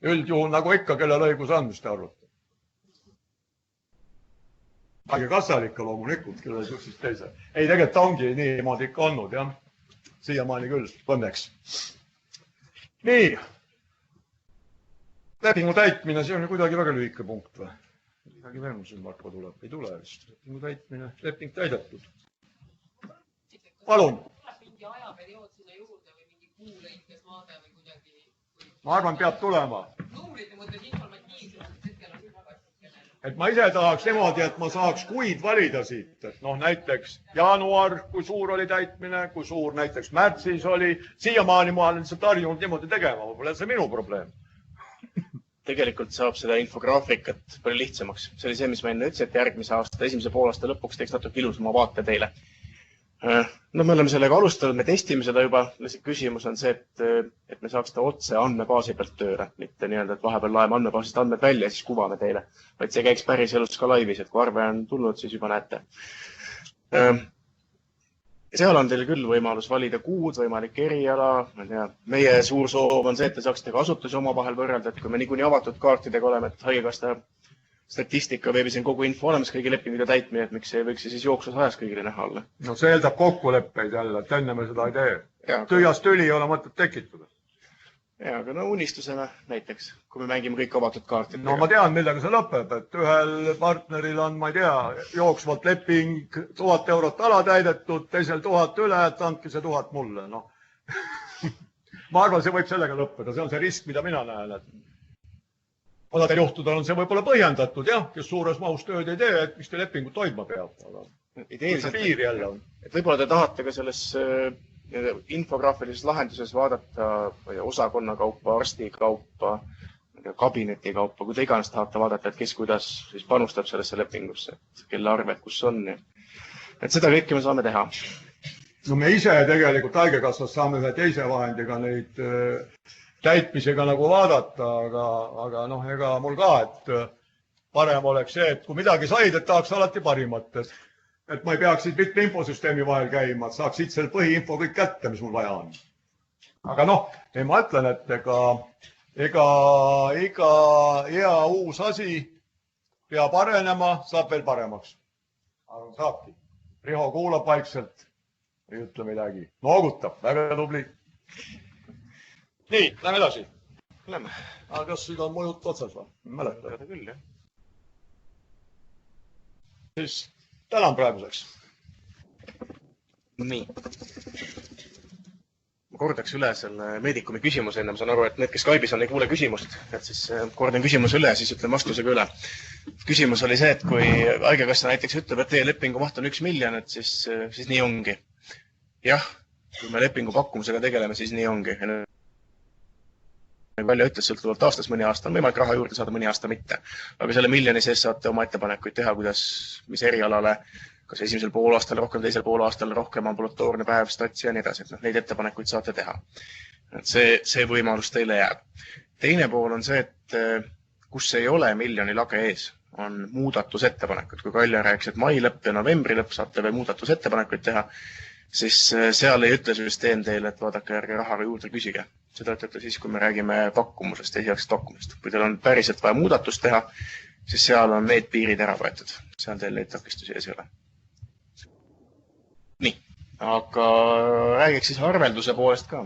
Üldjuhul nagu ikka, kellel õigus on, mis te arvate. Haigekassal ikka loomulikult, kellel siis teise. Ei, tegelikult ongi niimoodi ikka olnud, jah. Siiamaani küll, õnneks. Nii. Lepingu täitmine, see on kuidagi väga lühike punkt või? Midagi veel siin Marko tuleb, ei tule vist. Lepingu täitmine, leping täidetud. Palun. Mingi ajaperiood sinna juurde või mingi kuulõikes maade või kuidagi... Ma arvan, peab tulema. Numbrid mõttes informatiivselt, hetkel on väga kene. Et ma ise tahaks niimoodi, et ma saaks kuid valida siit. Et näiteks jaanuar, kui suur oli täitmine, kui suur näiteks märtsis oli. Siiamaani ma olen lihtsalt harjunud niimoodi tegema, võib-olla see minu probleem. Tegelikult saab seda infograafikat palju lihtsamaks. See oli see, mis ma enne ütlesin, et järgmise aasta, esimese poolaasta lõpuks teeks natuke ilusama vaate teile. Me oleme sellega alustanud, me testime seda juba. Küsimus on see, et me saaks seda otse andmebaasi pealt tööle. Mitte nii-öelda, et vahepeal laeme andmebaasist andmed välja ja siis kuvame teile. Vaid see käiks päris elus ka laivis, et kui arve on tulnud, siis juba näete. Seal on teil küll võimalus valida kuud, võimalik eriala. Meie suur soov on see, et te saaksite ka asutusi omavahel võrrelda, et kui me niikuinii avatud kaartidega oleme, et haigekassa statistika veebis on kogu info olemas, kõigi lepingude täitmine, et miks ei võiks siis jooksvas ajas kõigile näha olla. No see eeldab kokkuleppeid jälle, et enne me seda ei tee. Tühjast tüli ei ole mõtet tekitada. Ja, aga unistusena näiteks, kui me mängime kõik avatud kaartidega. No ma tean, millega see lõpeb, et ühel partneril on, ma ei tea, jooksvalt leping 1000 eurot alatäidetud, teisel 1000 üle, et andke see 1000 mulle. Ma arvan, see võib sellega lõppeda, see on see risk, mida mina näen. Mõnedel juhtudel on see võib-olla põhjendatud, jah, kes suures mahus tööd ei tee, et mis te lepingut toima peab. Ideeliselt piir jälle on. Et võib-olla te tahate ka selles infograafilises lahenduses vaadata osakonna kaupa, arsti kaupa, kabineti kaupa, kui te iganes tahate vaadata, et kes kuidas siis panustab sellesse lepingusse, kelle arved kus on. Et seda kõike me saame teha. No me ise tegelikult haigekassas saame ühe teise vahendiga neid täitmisega nagu vaadata, aga ega mul ka, et parem oleks see, et kui midagi said, et tahaks alati parimat. Et ma ei peaks siit mitme infosüsteemi vahel käima, et saaks siit selle põhiinfo kõik kätte, mis mul vaja on. Aga ma ütlen, et ega iga hea uus asi peab arenema, saab veel paremaks. Aga saabki. Riho kuulab vaikselt, ei ütle midagi. Noogutab, väga tubli. Nii, lähme edasi. Lähme. Aga kas siin on mõjut otsas või? Mäleta. Küll, jah. Siis tänan praeguseks. Nii. Ma kordaks üle selle meedikumi küsimuse enne. Ma saan aru, et need, kes Skype'is on, ei kuule küsimust. Et siis kordan küsimuse üle, siis ütlen vastusega üle. Küsimus oli see, et kui haigekassa näiteks ütleb, et teie lepingu maht on 1 miljon, et siis nii ongi. Jah, kui me lepingu pakkumusega tegeleme, siis nii ongi. nagu välja ütles, sõltuvalt aastas, mõni aasta on võimalik raha juurde saada, mõni aasta mitte. Aga selle miljoni sees saate oma ettepanekuid teha, kuidas, mis erialale, kas esimesel poolaastal rohkem, teisel poolaastal rohkem ambulatoorne päev, statsi ja nii edasi. Et neid ettepanekuid saate teha. Et see võimalus teile jääb. Teine pool on see, et kus ei ole miljoni lage ees, on muudatusettepanekud. Kui Kalja rääkis, et mai lõpp ja novembri lõpp saate veel muudatusettepanekuid teha, siis seal ei ütle süsteem teile, et vaadake järgi raha juurde küsige. Seda ütlete siis, kui me räägime pakkumusest, esialgsest pakkumust. Kui teil on päriselt vaja muudatust teha, siis seal on need piirid ära võetud. Seal teil neid takistusi ees ei ole. Nii, aga räägiks siis arvelduse poolest ka.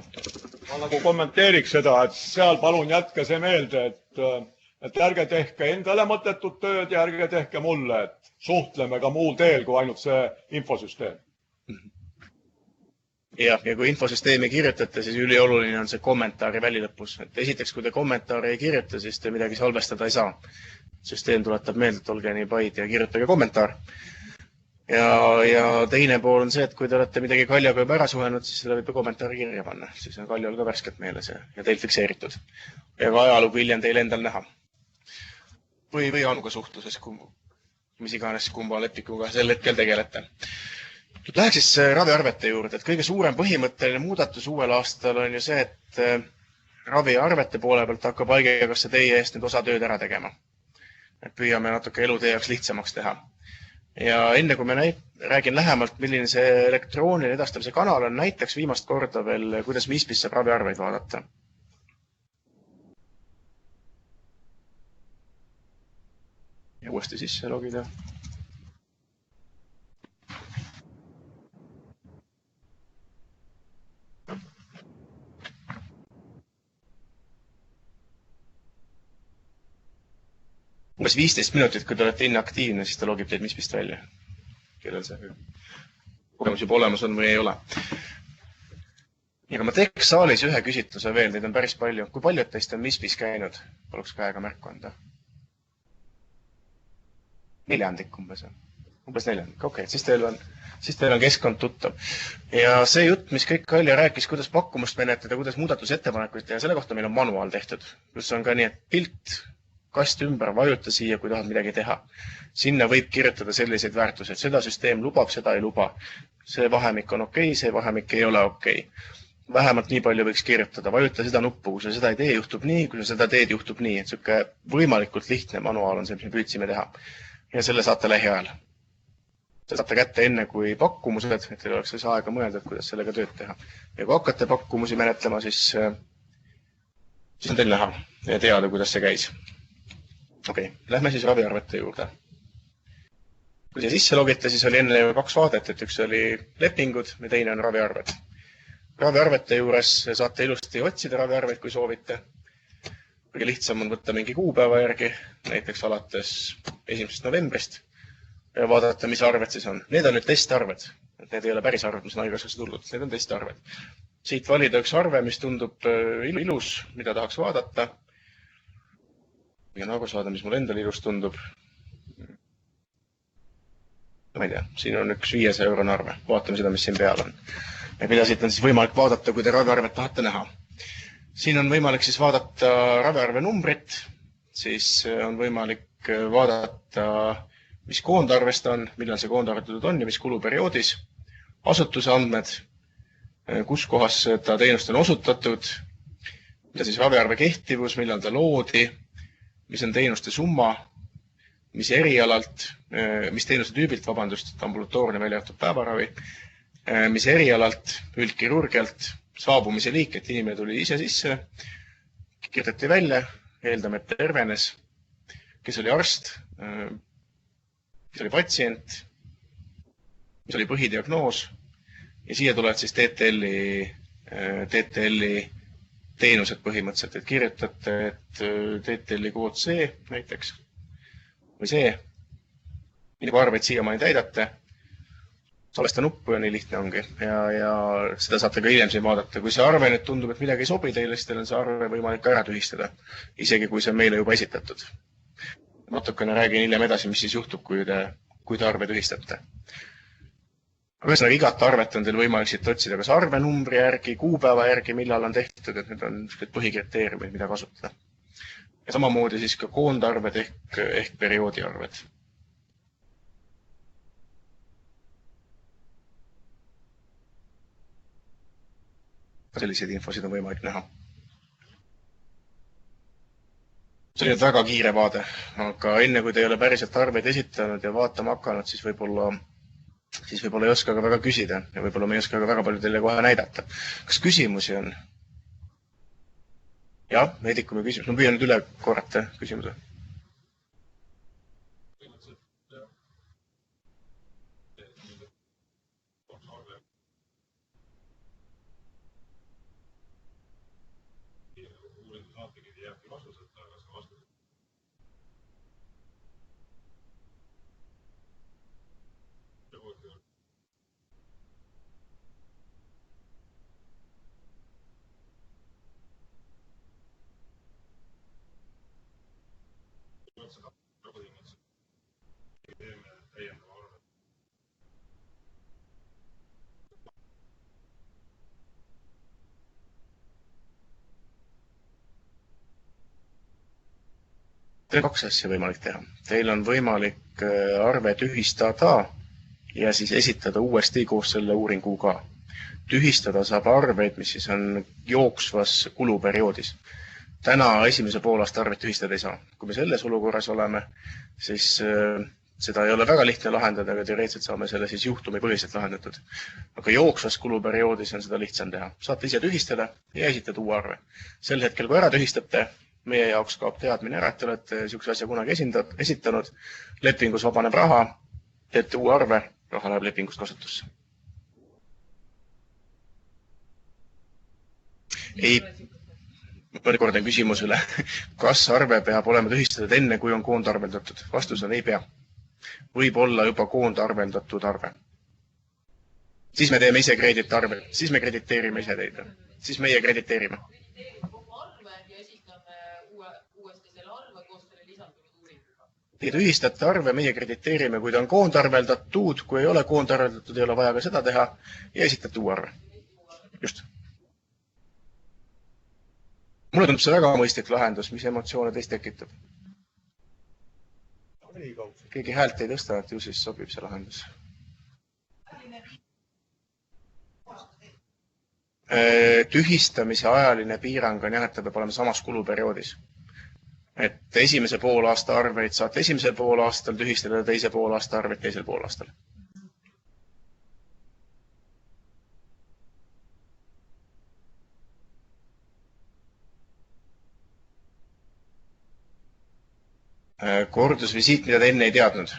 Ma nagu kommenteeriks seda, et seal palun jätke see meelde, et ärge tehke endale mõttetut tööd ja ärge tehke mulle, et suhtleme ka muul teel kui ainult see infosüsteem. Ja kui infosüsteemi kirjutate, siis ülioluline on see kommentaari välilõpus. Et esiteks, kui te kommentaari ei kirjuta, siis te midagi salvestada ei saa. Süsteem tuletab meelde, et olge nii paid ja kirjutage kommentaar. Ja teine pool on see, et kui te olete midagi Kaljaga juba ära suhelnud, siis selle võib kommentaari kirja panna. Siis on Kaljal ka värskelt meeles ja teil fikseeritud. Ja ka ajalugu hiljem teil endal näha. Või Anuga suhtluses, mis iganes kumba lepikuga sel hetkel tegelete. Läheks siis raviarvete juurde, et kõige suurem põhimõtteline muudatus uuel aastal on ju see, et raviarvete poole pealt hakkab haigekassa teie eest nüüd osa tööd ära tegema. Et püüame natuke elu teie jaoks lihtsamaks teha. Ja enne kui me räägin lähemalt, milline see elektrooniline edastamise kanal on, näiteks viimast korda veel, kuidas MISPis saab raviarveid vaadata. Ja uuesti sisse logida. Umbes 15 minutit, kui te olete inaktiivne, siis ta logib teid MISPist välja. Kellel see kogemus juba olemas on või ei ole. Ja ma teeks saalis ühe küsitluse veel, neid on päris palju. Kui paljud teist on MISPis käinud? Paluks käega märku anda. Neljandik umbes. Umbes neljandik. Okei, siis teil on keskkond tuttav. Ja see jutt, mis kõik Kalja rääkis, kuidas pakkumust menetleda, kuidas muudatusettepanekuid teha, selle kohta meil on manuaal tehtud. Kus on ka nii, et pilt kast ümber, vajuta siia, kui tahad midagi teha. Sinna võib kirjutada selliseid väärtuseid. Seda süsteem lubab, seda ei luba. See vahemik on okei, see vahemik ei ole okei. Vähemalt nii palju võiks kirjutada. Vajuta seda nuppu, kui sa seda ei tee, juhtub nii, kui sa seda teed, juhtub nii. Et selline võimalikult lihtne manuaal on see, mis me püüdsime teha. Ja selle saate lähiajal. Seda saate kätte enne kui pakkumused, et teil oleks siis aega mõelda, kuidas sellega tööd teha. Ja kui hakkate pakkumusi menetlema, siis on teil näha ja teada, kuidas see käis. Okei, lähme siis raviarvete juurde. Kui see sisse logite, siis oli enne kaks vaadet, et üks oli lepingud ja teine on raviarved. Raviarvete juures saate ilusti otsida raviarveid, kui soovite. Kõige lihtsam on võtta mingi kuupäeva järgi, näiteks alates 1. novembrist ja vaadata, mis arved siis on. Need on nüüd testarved. Need ei ole päris arved, mis on haigekassasse tulnud. Need on testarved. Siit valida üks arve, mis tundub ilus, mida tahaks vaadata. Ja nagu saada, mis mul endal ilus tundub. Ma ei tea, siin on üks 500 € arve. Vaatame seda, mis siin peal on. Ja mida siit on siis võimalik vaadata, kui te raviarvet tahate näha. Siin on võimalik siis vaadata raviarve numbrit. Siis on võimalik vaadata, mis koondarvest on, millal see koondarvetud on ja mis kuluperioodis. Asutuse andmed, kus kohas ta teenust on osutatud. Mida siis raviarve kehtivus, millal ta loodi. Mis on teenuste summa, mis erialalt, mis teenuste tüübilt, vabandust, ambulatoorne välja jäetud päevaravi, mis erialalt, üldkirurgialt, saabumise liik, et inimene tuli ise sisse, kirjutati välja, eeldame, et tervenes, kes oli arst, kes oli patsient, mis oli põhidiagnoos ja siia tulevad siis TTL-i teenused põhimõtteliselt, et kirjutate, et TTL-i kood C näiteks või see, mida arveid siiamaani täidate, salvesta nuppu ja nii lihtne ongi ja seda saate ka hiljem siin vaadata. Kui see arve nüüd tundub, et midagi ei sobi teile, siis teil on see arve võimalik ära tühistada, isegi kui see on meile juba esitatud. Natukene räägin hiljem edasi, mis siis juhtub, kui te arve tühistate. Ühesõnaga, igat arvet on teil võimalik siit otsida kas arvenumbri järgi, kuupäeva järgi, millal on tehtud, et need on põhikriteeriumid, mida kasutada. Ja samamoodi siis ka koondarved ehk perioodiarved. Selliseid infosid on võimalik näha. See oli väga kiire vaade, aga enne kui te ei ole päriselt arveid esitanud ja vaatama hakanud, siis võib-olla ei oska ka väga küsida ja võib-olla me ei oska ka väga palju teile kohe näidata. Kas küsimusi on? Jah, Heidikume küsimus. Ma püüan nüüd üle korrata küsimuse. Teil on 2 asja võimalik teha. Teil on võimalik arve tühistada ja siis esitada uuesti koos selle uuringuga. Tühistada saab arveid, mis siis on jooksvas kuluperioodis. Täna esimese poolaasta arvet tühistada ei saa. Kui me selles olukorras oleme, siis seda ei ole väga lihtne lahendada, aga teoreetiliselt saame selle siis juhtumi põhiselt lahendatud. Aga jooksvas kuluperioodis on seda lihtsam teha. Saate ise tühistada ja esitada uue arve. Sel hetkel, kui ära tühistate, meie jaoks kaob teadmine ära, et te olete niisuguse asja kunagi esitanud, lepingus vabaneb raha, teete uue arve, raha läheb lepingust kasutusse. Ei, ma kordan küsimus üle. Kas arve peab olema tühistatud enne, kui on koondarveldatud? Vastus on ei pea. Võib olla juba koondarveldatud arve. Siis me teeme ise kreditarve, siis me krediteerime ise teid. Siis meie krediteerime. Te tühistate arve, meie krediteerime, kui ta on koondarveldatud, kui ei ole koondarveldatud, ei ole vaja ka seda teha ja esitate uue arve. Just. Mulle tundub see väga mõistlik lahendus, mis emotsioone teist tekitab. Keegi häält ei tõsta, et ju siis sobib see lahendus. Tühistamise ajaline piirang on jah, et ta peab olema samas kuluperioodis. Et esimese poolaasta arveid saate esimesel poolaastal tühistada ja teise poolaasta arveid teisel poolaastal. Kordusvisiit, mida te enne ei teadnud.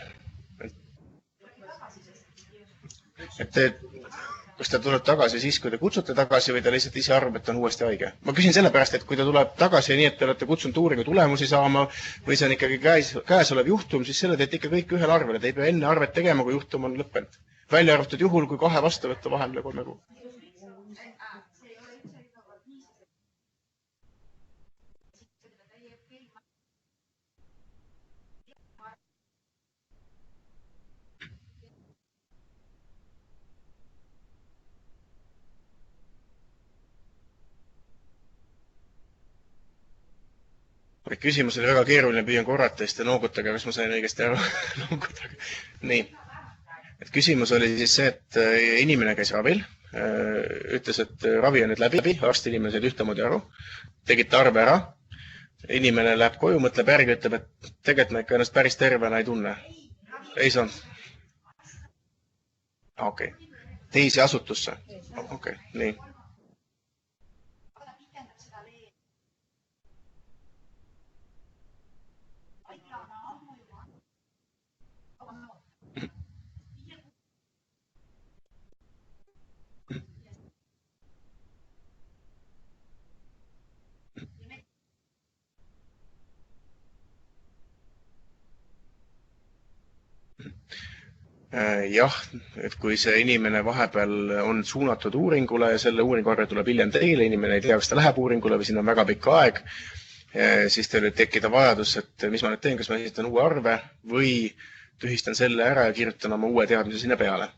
Et kas ta tuleb tagasi siis, kui te kutsute tagasi või ta lihtsalt ise arvab, et on uuesti haige? Ma küsin sellepärast, et kui ta tuleb tagasi nii, et te olete kutsunud uuringu tulemusi saama või see on ikkagi käesolev juhtum, siis selle teete ikka kõik ühel arvele. Te ei pea enne arvet tegema, kui juhtum on lõppenud. Välja arvatud juhul, kui 2 vastuvõttu vahendle 3 kuu. Küsimus oli väga keeruline, püüan korrata, siis te noogutage, kas ma sain õigesti aru. Noogutage. Nii. Et küsimus oli siis see, et inimene käis ravil, ütles, et ravi on nüüd läbi, arst inimene said ühtemoodi aru, tegite arve ära, inimene läheb koju, mõtleb järgi, ütleb, et tegelikult ma ikka ennast päris tervena ei tunne. Ei saanud. Okei. Teisi asutusse. Okei, nii. Jah, et kui see inimene vahepeal on suunatud uuringule ja selle uuringu arve tuleb hiljem teile, inimene ei tea, kas ta läheb uuringule või siin on väga pikk aeg, siis teil võib tekkida vajadus, et mis ma nüüd teen, kas ma esitan uue arve või tühistan selle ära ja kirjutan oma uue teadmise sinna peale.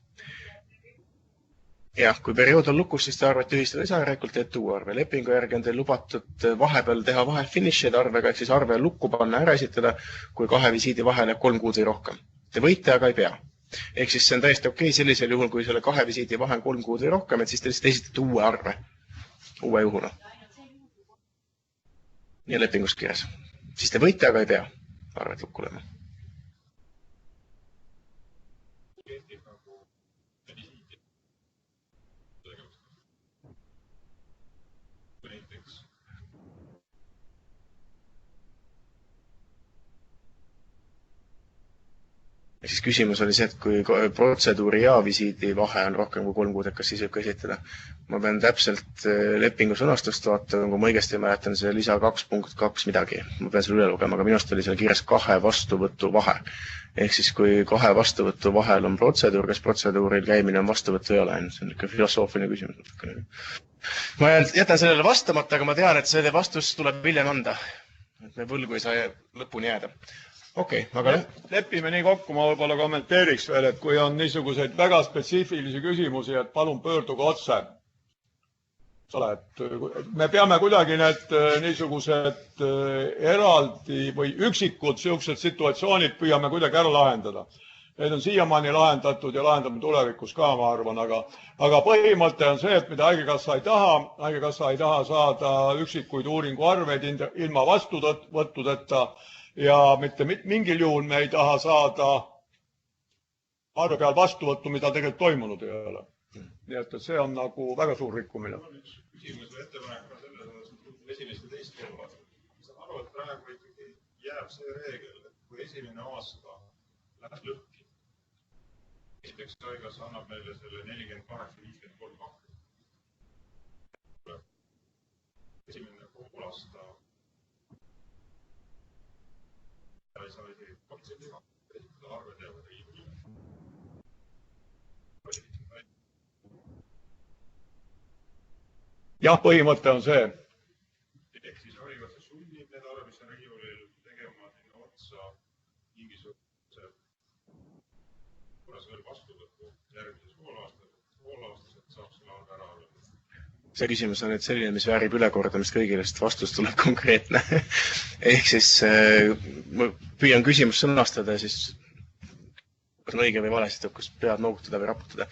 Jah, kui periood on lukus, siis te arvet tühistada ei saa, järelikult teete uue arve. Lepingu järgi on teil lubatud vahepeal teha vahe finišid arvega, ehk siis arve lukku panna ära esitada, kui 2 visiidi vahel jääb 3 kuud või rohkem. Te võite, aga ei pea. Ehk siis see on täiesti okei sellisel juhul, kui selle 2 visiidi vahe on 3 kuud või rohkem, et siis te lihtsalt esitate uue arve, uue juhuna. Ja lepingus kirjas. Siis te võite, aga ei pea arvet lukku lööma. Ja siis küsimus oli see, et kui protseduuri ja visiidi vahe on rohkem kui 3 kuud, et kas siis võib ka esitada. Ma pean täpselt lepingu sõnastust vaatama, kui ma õigesti mäletan, see lisa 2.2 midagi. Ma pean selle üle lugema, aga minust oli seal kirjas 2 vastuvõtu vahe. Ehk siis kui 2 vastuvõtu vahel on protseduur, kas protseduuril käimine on vastuvõtu ei ole, see on ikka filosoofiline küsimus. Ma jätan sellele vastamata, aga ma tean, et selle vastus tuleb hiljem anda. Et me võlgu ei saa lõpuni jääda. Okei, aga lepime nii kokku, ma võib-olla kommenteeriks veel, et kui on niisuguseid väga spetsiifilisi küsimusi, et palun pöörduge otse. Me peame kuidagi need niisugused eraldi või üksikud siuksed situatsioonid püüame kuidagi ära lahendada. Need on siiamaani lahendatud ja lahendame tulevikus ka, ma arvan, aga põhimõte on see, et mida haigekassa ei taha saada üksikuid uuringuarveid ilma vastuvõttudeta ja mitte mingil juhul me ei taha saada arve peal vastuvõttu, mida tegelikult toimunud ei ole. Nii et see on nagu väga suur rikkumine. Küsimus või ettepanek on selles osas, et esimest ja teist poolvat. Ma saan aru, et praegu ikkagi jääb see reegel, et kui esimene aasta läheb lõhki, esiteks haigekassa annab meile selle 48-53 2. Esimene poolaasta ei saa isegi protsentiga, esitada arve teavad riigi. Jah, põhimõte on see. Ehk siis haigekassa sunnib need arve, mis on riiulil tegema sinna otsa mingisuguse veel vastuvõtu järgmises poolaastas, et saab selle arve ära arvata. See küsimus on nüüd selline, mis väärib ülekordamist kõigile, sest vastus tuleb konkreetne. Ehk siis ma püüan küsimust sõnastada ja siis kas on õige või vale, siis tõukas pead noogutada või raputada.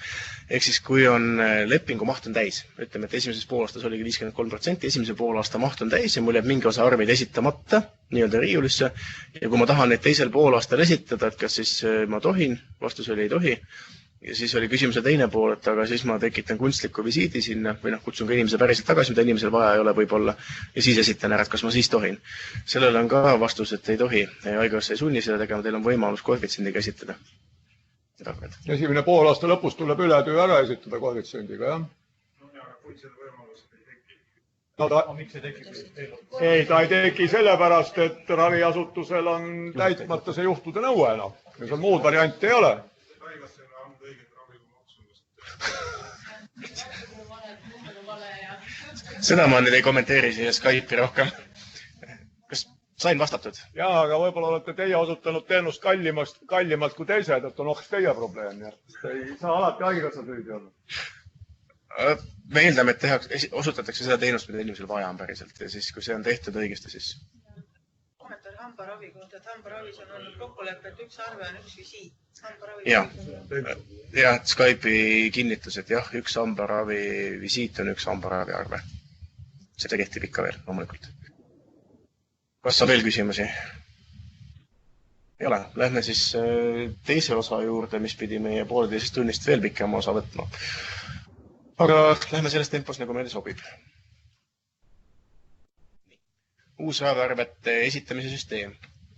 Ehk siis kui on lepingu maht on täis, ütleme, et esimeses poolaastas oligi 53%, esimese poolaasta maht on täis ja mul jääb mingi osa arveid esitamata nii-öelda riiulisse ja kui ma tahan neid teisel poolaastal esitada, et kas siis ma tohin, vastus oli ei tohi. Ja siis oli küsimuse teine pool, et aga siis ma tekitan kunstliku visiidi sinna või kutsun ka inimese päriselt tagasi, mida inimesel vaja ei ole võib-olla ja siis esitan ära, et kas ma siis tohin. Sellele on ka vastus, et ei tohi. Haigekassa ei sunni seda tegema, teil on võimalus koefitsiendiga esitada. Esimene poolaasta lõpus tuleb ületöö ära esitada koefitsiendiga, jah? No ja, kui seda võimalust ei teki. Miks ei teki? Ei, ta ei teki sellepärast, et raviasutusel on täitmata see juhtude nõue. Ja seal muud varianti ei ole. Seda ma nüüd ei kommenteeri siia Skype'i rohkem. Kas sain vastatud? Jaa, aga võib-olla olete teie osutanud teenust kallimalt kui teised, et on hoopis teie probleem. Ei saa alati haigekassa süüdi olla. Me eeldame, et osutatakse seda teenust, mida inimesel vaja on päriselt ja siis, kui see on tehtud õigesti, siis... Kommentaar hambaravi kohta, et hambaravis on olnud kokkulepe, et üks arve on üks visiit. Ja, Skype'i kinnitus, et jah, üks hambaravi visiit on üks hambaravi arve. See kehtib ikka veel, loomulikult. Kas on veel küsimusi? Ei ole. Lähme siis teise osa juurde, mis pidi meie 1,5 tunnist veel pikema osa võtma. Aga lähme selles tempos, nagu meile sobib. Uus arvete esitamise süsteem.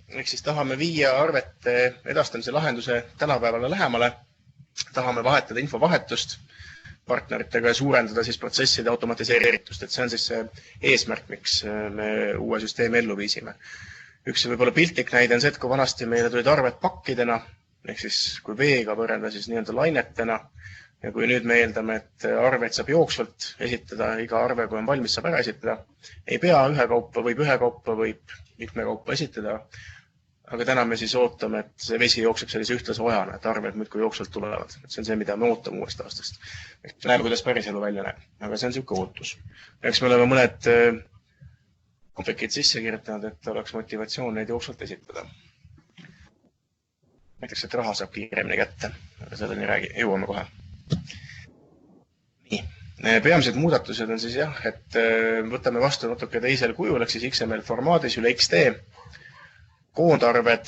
Ehk siis tahame viia arvete edastamise lahenduse tänapäevale lähemale. Tahame vahetada infovahetust partneritega ja suurendada siis protsesside automatiseeritust. Et see on siis see eesmärk, miks me uue süsteemi ellu viisime. Üks võib-olla piltlik näide on see, et kui vanasti meile tulid arved pakkidena, ehk siis kui veega võrrelda siis nii-öelda lainetena, ja kui nüüd me eeldame, et arveid saab jooksvalt esitada, iga arve, kui on valmis, saab ära esitada, ei pea ühe kaupa, võib mitme kaupa esitada, aga täna me siis ootame, et see vesi jookseb sellise ühtlase ojana, et arved muudkui jooksvalt tulevad. See on see, mida me ootame uuest aastast. Näeme, kuidas päris elu välja näeb, aga see on siuke ootus. Eks me oleme mõned komplikid sisse kirjutanud, et oleks motivatsioon neid jooksvalt esitada. Näiteks, et raha saab kiiremini kätte, aga selleni jõuame kohe. Nii. Peamised muudatused on siis jah, et võtame vastu natuke teisel kujul, ehk siis XML formaadis üle XD. Koondarved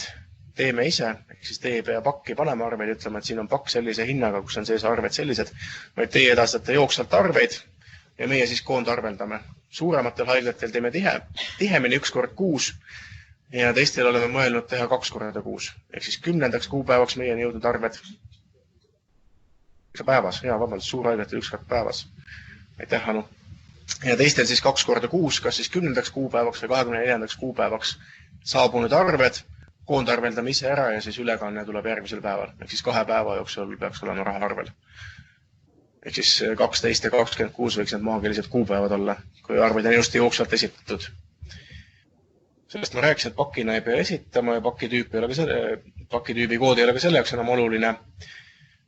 teeme ise, ehk siis teie ei pea pakki panema arveid, ütleme, et siin on pakk sellise hinnaga, kus on sees arved sellised, vaid teie edastate jooksvalt arveid ja meie siis koondarveldame. Suurematel haiglatel teeme tihemini 1 kord kuus ja teistel oleme mõelnud teha 2 korda kuus. Ehk siis 10. kuupäevaks meieni jõudnud arved päevas, vabandust, suurhaiglatel 1 kord päevas. Aitäh, Anu. Ja teistel siis 2 korda kuus, kas siis 10. kuupäevaks või 24. kuupäevaks saabunud arved, koondarveldame ise ära ja siis ülekanne tuleb järgmisel päeval. Ehk siis 2 päeva jooksul peaks olema raha arvel. Ehk siis 12 ja 26 võiks need maagilised kuupäevad olla, kui arveid on just jooksvalt esitatud. Sellest ma rääkisin, et pakina ei pea esitama ja pakitüübi koodi ei ole ka selle jaoks enam oluline.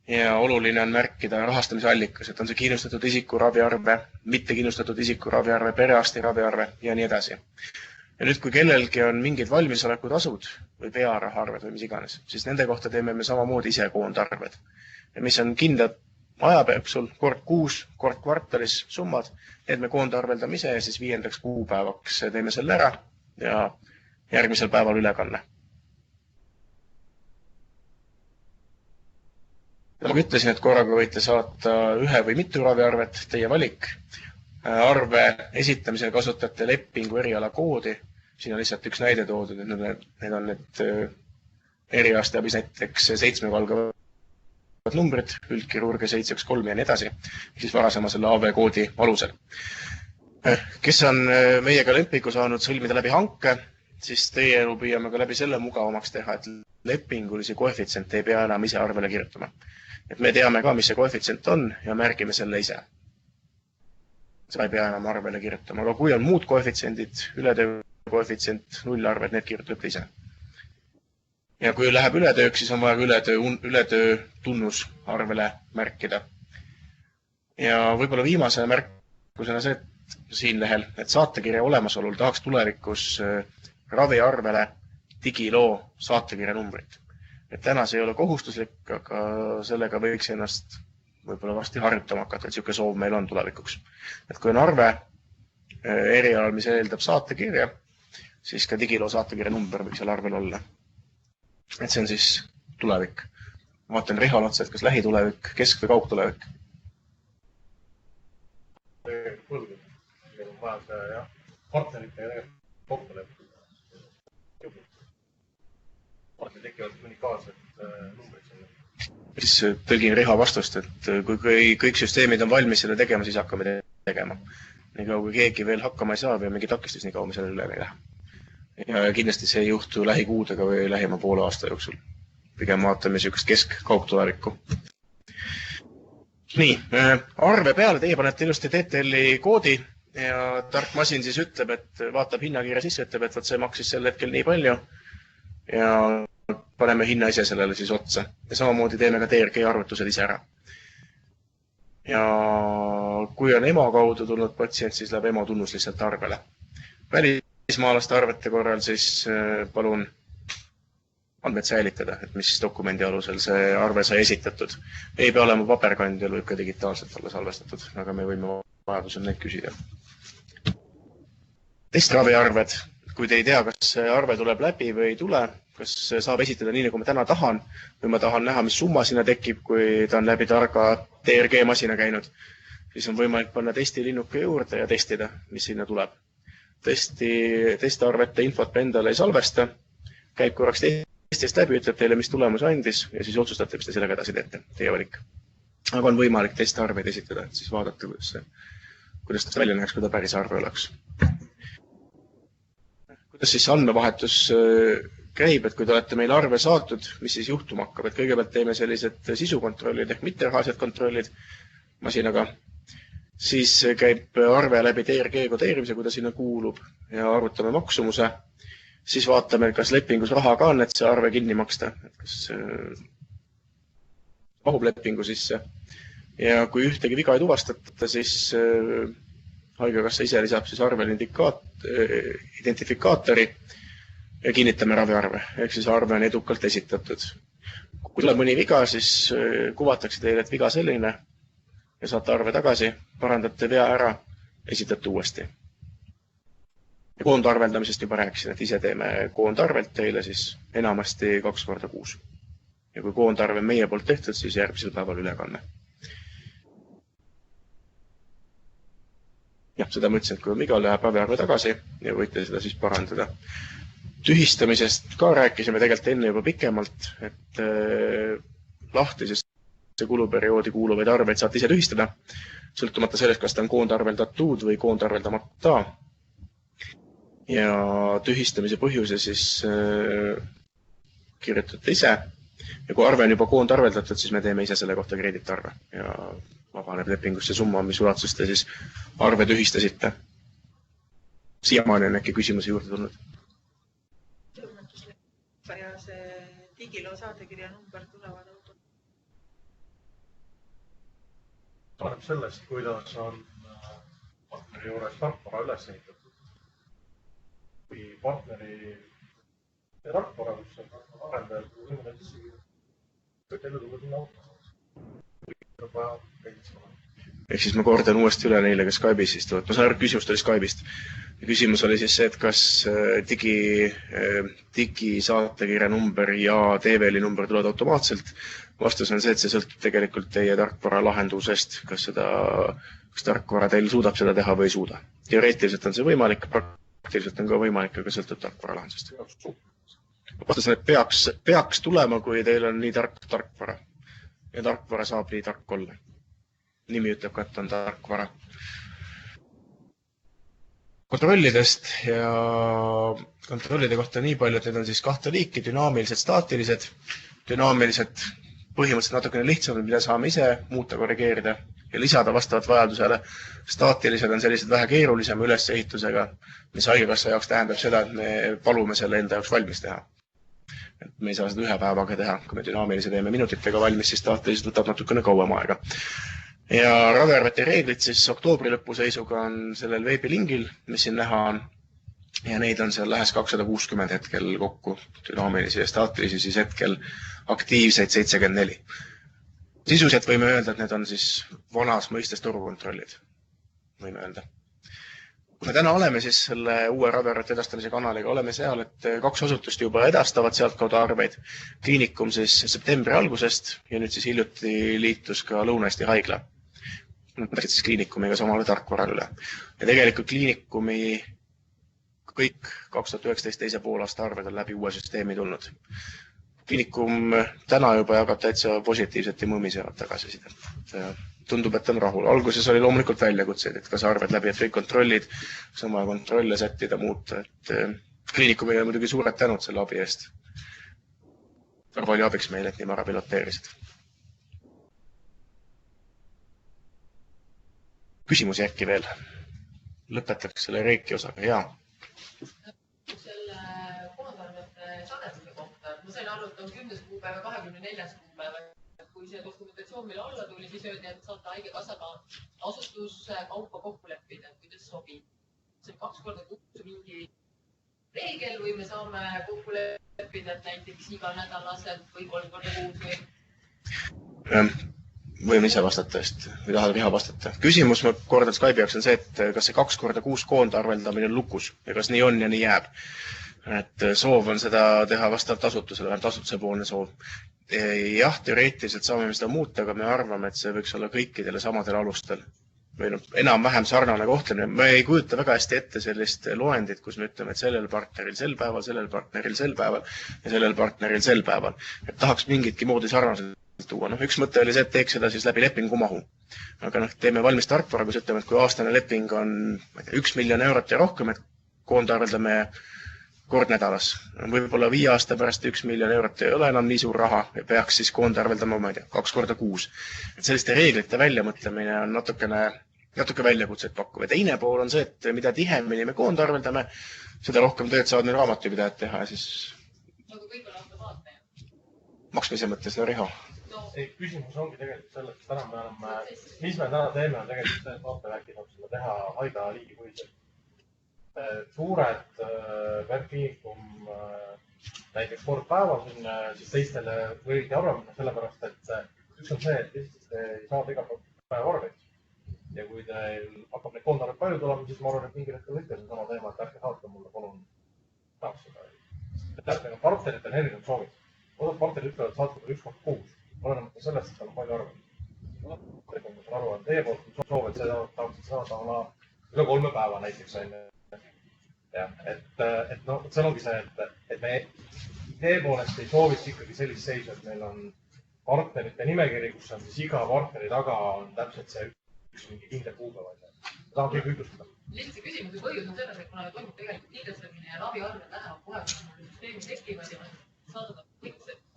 Ja oluline on märkida rahastamise allikas, et on see kindlustatud isiku raviarve, mitte kindlustatud isiku raviarve, perearsti raviarve ja nii edasi. Ja nüüd, kui kellelgi on mingid valmisolekutasud või pearahaarved või mis iganes, siis nende kohta teeme me samamoodi ise koondarved. Ja mis on kindlad ajapeaksul, kord kuus, kord kvartalis summad, need me koondarveldame ise ja siis 5. kuupäevaks teeme selle ära ja järgmisel päeval ülekanne. Nagu ütlesin, et korraga võite saata ühe või mitu raviarvet, teie valik. Arve esitamisel kasutate lepingu eriala koodi. Siin on lihtsalt üks näide toodud, et need on need eriarstiabis näiteks 7 valgavad numbrid, üldkirurgia 713 ja nii edasi, siis varasema selle AV koodi alusel. Kes on meiega lepingu saanud sõlmida läbi hanke, siis teie elu püüame ka läbi selle mugavamaks teha, et lepingulisi koefitsiente ei pea enam ise arvele kirjutama. Et me teame ka, mis see koefitsient on ja märgime selle ise. Seda ei pea enam arvele kirjutama, aga kui on muud koefitsiendid, ületöö koefitsient, nullarved, need kirjutate ise. Ja kui läheb ületööks, siis on vaja ületöö tunnus arvele märkida. Ja võib-olla viimase märkusena see, et siin lehel, et saatekirja olemasolul tahaks tulevikus raviarvele digiloo saatekirja numbrit. Et täna see ei ole kohustuslik, aga sellega võiks ennast võib-olla varsti harjutama hakata, et siuke soov meil on tulevikuks. Et kui on arve erialal, mis eeldab saatekirja, siis ka digiloo saatekirja number võiks seal arvel olla. Et see on siis tulevik. Ma vaatan Rihal otsa, et kas lähitulevik, kesk- või kaugtulevik? Partneritega kaugtulevik. Tekivad unikaalsed numbrid. Siis tõlgin Riha vastust, et kui kõik süsteemid on valmis selle tegema, siis hakkame tegema. Nii kaua, kui keegi veel hakkama ei saa või mingi takistus, nii kaua me sellele üle ei lähe. Ja kindlasti see ei juhtu lähikuudega või lähima poole aasta jooksul. Pigem vaatame niisugust kesk-kaugtulevikku. Nii, arve peale teie panete ilusti TTL-i koodi ja tark masin siis ütleb, et vaatab hinnakirja sisse, ütleb, et see maksis sel hetkel nii palju ja paneme hinna ise sellele siis otsa. Ja samamoodi teeme ka DRG arvutused ise ära. Ja kui on EMO kaudu tulnud patsient, siis läheb EMO tunnus lihtsalt arvele. Välismaalaste arvete korral siis palun andmed säilitada, et mis dokumendi alusel see arve sai esitatud. Ei pea olema paberkandjal, võib ka digitaalselt olla salvestatud, aga me võime vajadusel neid küsida. Testraviarved. Kui te ei tea, kas see arve tuleb läbi või ei tule, kas saab esitada nii, nagu ma täna tahan, või ma tahan näha, mis summa sinna tekib, kui ta on läbi targa DRG masina käinud, siis on võimalik panna testilinnuke juurde ja testida, mis sinna tuleb. Testarvete infot endale ei salvesta, käib korraks testist läbi, ütleb teile, mis tulemus andis ja siis otsustate, mis te sellega edasi teete, teie valik. Aga on võimalik testarveid esitada, et siis vaadata, kuidas ta välja näeks, kui ta päris arve oleks. Kuidas siis andmevahetus käib, et kui te olete meil arve saatud, mis siis juhtuma hakkab, et kõigepealt teeme sellised sisukontrollid ehk mitterahalised kontrollid masinaga, siis käib arve läbi DRG kodeerimise, kui ta sinna kuulub ja arvutame maksumuse siis vaatame, kas lepingus raha ka on, et see arve kinni maksta, et kas mahub lepingu sisse. Ja kui ühtegi viga ei tuvastata, siis haigekassa ise lisab siis arvele identifikaatori ja kinnitame raviarve. Ehk siis arve on edukalt esitatud. Kui tuleb mõni viga, siis kuvatakse teile, et viga selline ja saate arve tagasi, parandate vea ära, esitate uuesti. Ja koondarveldamisest juba rääkisin, et ise teeme koondarvelt teile siis enamasti 2 korda kuus. Ja kui koondarve on meie poolt tehtud, siis järgmisel päeval ülekanne. Jah, seda mõtlesin, et kui on viga, läheb raviarve tagasi ja võite seda siis parandada. Tühistamisest ka rääkisime tegelikult enne juba pikemalt, et lahtisesse kuluperioodi kuuluvaid arveid saate ise tühistada, sõltumata sellest, kas ta on koondarveldatud või koondarveldamata. Ja tühistamise põhjuse siis kirjutate ise. Ja kui arve on juba koondarveldatud, siis me teeme ise selle kohta krediitarve ja vabaneb lepingusse summa, mis ulatuses te siis arve tühistasite. Siiamaani on äkki küsimusi juurde tulnud. Ja see digiloo saatekirja number tulevad auto. Tuleb sellest, kuidas on partneri juures tarkvara üles ehitatud. Kui partneri tarkvara, kus on arendajad, kui on sisse ellu tulnud sinna auto. Ehk siis ma kordan uuesti üle neile, kes Skype'is istuvad. Ma saan aru, küsimus oli Skype'ist. Küsimus oli siis see, et kas digisaatekirja number ja TVL-i number tulevad automaatselt. Vastus on see, et see sõltub tegelikult teie tarkvara lahendusest, kas tarkvara teil suudab seda teha või ei suuda. Teoreetiliselt on see võimalik, praktiliselt on ka võimalik, aga sõltub tarkvara lahendusest. Vastus on, et peaks tulema, kui teil on nii tarkvara. Ja tarkvara saab nii tark olla. Nimi ütleb ka, et on tarkvara. Kontrollidest ja kontrollide kohta nii palju, et need on siis 2 liiki, dünaamilised, staatilised. Dünaamilised põhimõtteliselt natukene lihtsamad, mida saame ise muuta, korrigeerida ja lisada vastavalt vajadusele. Staatilised on sellised vähe keerulisema ülesehitusega, mis haigekassa jaoks tähendab seda, et me palume selle enda jaoks valmis teha. Et me ei saa seda 1 päevaga teha. Kui me dünaamilise teeme minutitega valmis, siis staatilised võtab natukene kauem aega. Ja raviarvete reeglid siis oktoobri lõpu seisuga on sellel veebilingil, mis siin näha on. Ja neid on seal lähes 260 hetkel kokku, dünaamilisi ja staatilisi, siis hetkel aktiivseid 74. Sisuliselt võime öelda, et need on siis vanas mõistes turukontrollid, võime öelda. Kui me täna oleme siis selle uue raviarvete edastamise kanaliga, oleme seal, et 2 asutust juba edastavad sealt kaudu arveid. Kliinikum siis septembri algusest ja nüüd siis hiljuti liitus ka Lõuna-Eesti haigla. Mõtlesid siis kliinikumiga samale tarkvarale üle. Ja tegelikult kliinikumi kõik 2019 teise poolaasta arved on läbi uue süsteemi tulnud. Kliinikum täna juba jagab täitsa positiivset ja mõmisevat tagasiside. Tundub, et on rahul. Alguses oli loomulikult väljakutseid, et kas arved läbi, et kõik kontrollid, sama kontrolle sättida, muuta. Et kliinikumile on muidugi suured tänud selle abi eest. Väga palju abiks meile, et nii mara piloteerisid. Küsimusi äkki veel? Lõpetaks selle reiki osaga, jaa. Selle koondarvete sademuse kohta, ma sain aru, et on 10. kuupäeva, 24. kuupäeva. Kui see dokumentatsioon meil alla tuli, siis öeldi, et saate haigekassaga asutuskaupa kokku leppida, kuidas sobib. See on 2 korda kuus mingi reegel või me saame kokku leppida, et näiteks iga nädalaselt või 3 korda kuus või? Võime ise vastata eest või tahad Riha vastata. Küsimus, ma kordan Skype'i jaoks on see, et kas see 2 korda kuus koondarveldamine on lukus ja kas nii on ja nii jääb. Et soov on seda teha vastavalt asutusele, vähemalt asutuse poolne soov. Jah, teoreetiliselt saame me seda muuta, aga me arvame, et see võiks olla kõikidele samadel alustel. Või enam-vähem sarnane kohtlemine. Me ei kujuta väga hästi ette sellist loendit, kus me ütleme, et sellel partneril sel päeval, sellel partneril sel päeval ja sellel partneril sel päeval. Et tahaks mingitki moodi sarnaselt tuua. Üks mõte oli see, et teeks seda siis läbi lepingu mahu. Aga teeme valmis tarkvara, kus ütleme, et kui aastane leping on 1 miljon eurot ja rohkem, et koondarveldame kord nädalas. Võib-olla 5 aasta pärast 1 miljon eurot ei ole enam nii suur raha ja peaks siis koondarveldama, ma ei tea, 2 korda kuus. Et selliste reeglite väljamõtlemine on natukene natuke väljakutset pakkuv. Ja teine pool on see, et mida tihemini me koondarveldame, seda rohkem tööd saavad meil raamatupidajad teha ja siis nagu kõik on automaatne. maksmise mõttes on Riho. Ei, küsimus ongi tegelikult selles, et täna me oleme, mis me täna teeme, on tegelikult see, et vaatevärki saab seda teha haigla liigipõhiselt. Suured värkliinikum näiteks kord päevas on siis teistele võidi arvamine, sellepärast et üks on see, et Eestis ei saada iga päev arveid. Ja kui teil hakkab neid koondarveid palju tulema, siis ma arvan, et mingil hetkel võite sama teema, et ärge saata mulle, palun tahaks seda. Täpselt, partneritel on erinevad soovid. Osad partnerid ütlevad, et saata mulle 1 kord kuus. Olenemata sellest, et tal on palju arveid. Ma saan aru, et teie poolt on soov, et seda tahaksid saada üle 3 päeva näiteks. Ja, et no, see ongi see, et me idee poolest ei sooviks ikkagi sellist seisu, et meil on partnerite nimekiri, kus on siis iga partneri taga on täpselt see üks mingi kindel kuupäev. Tahab kõik ühtlustada. Lihtsa küsimuse põhjus on selles, et kuna toimub tegelikult kiidestamine ja raviarved lähevad kohe, kui süsteemi tekivad ja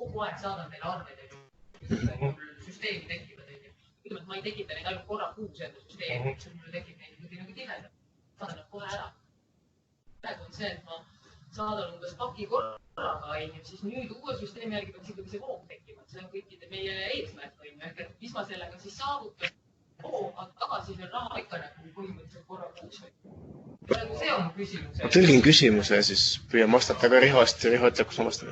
kogu aeg saadan teile arveid, süsteemi tekivad. Ütleme, et ma ei tekita neid ainult korra kuus enda süsteemi, siis mulle tekib neid nagu tihedalt. Saadan nad kohe ära. Praegu on see, et ma saadan umbes paki korraga, siis nüüd uue süsteemi järgi peaks ikkagi see voog tekkima. See on kõikide meie eesmärk, et mis ma sellega siis saavutan. Aga tagasi see raha ikka nagu põhimõtteliselt korra kuus. See on küsimus. Ma tõlgin küsimuse ja siis püüan vastata ka Rihost ja Riho ütleb, kus ma vastan.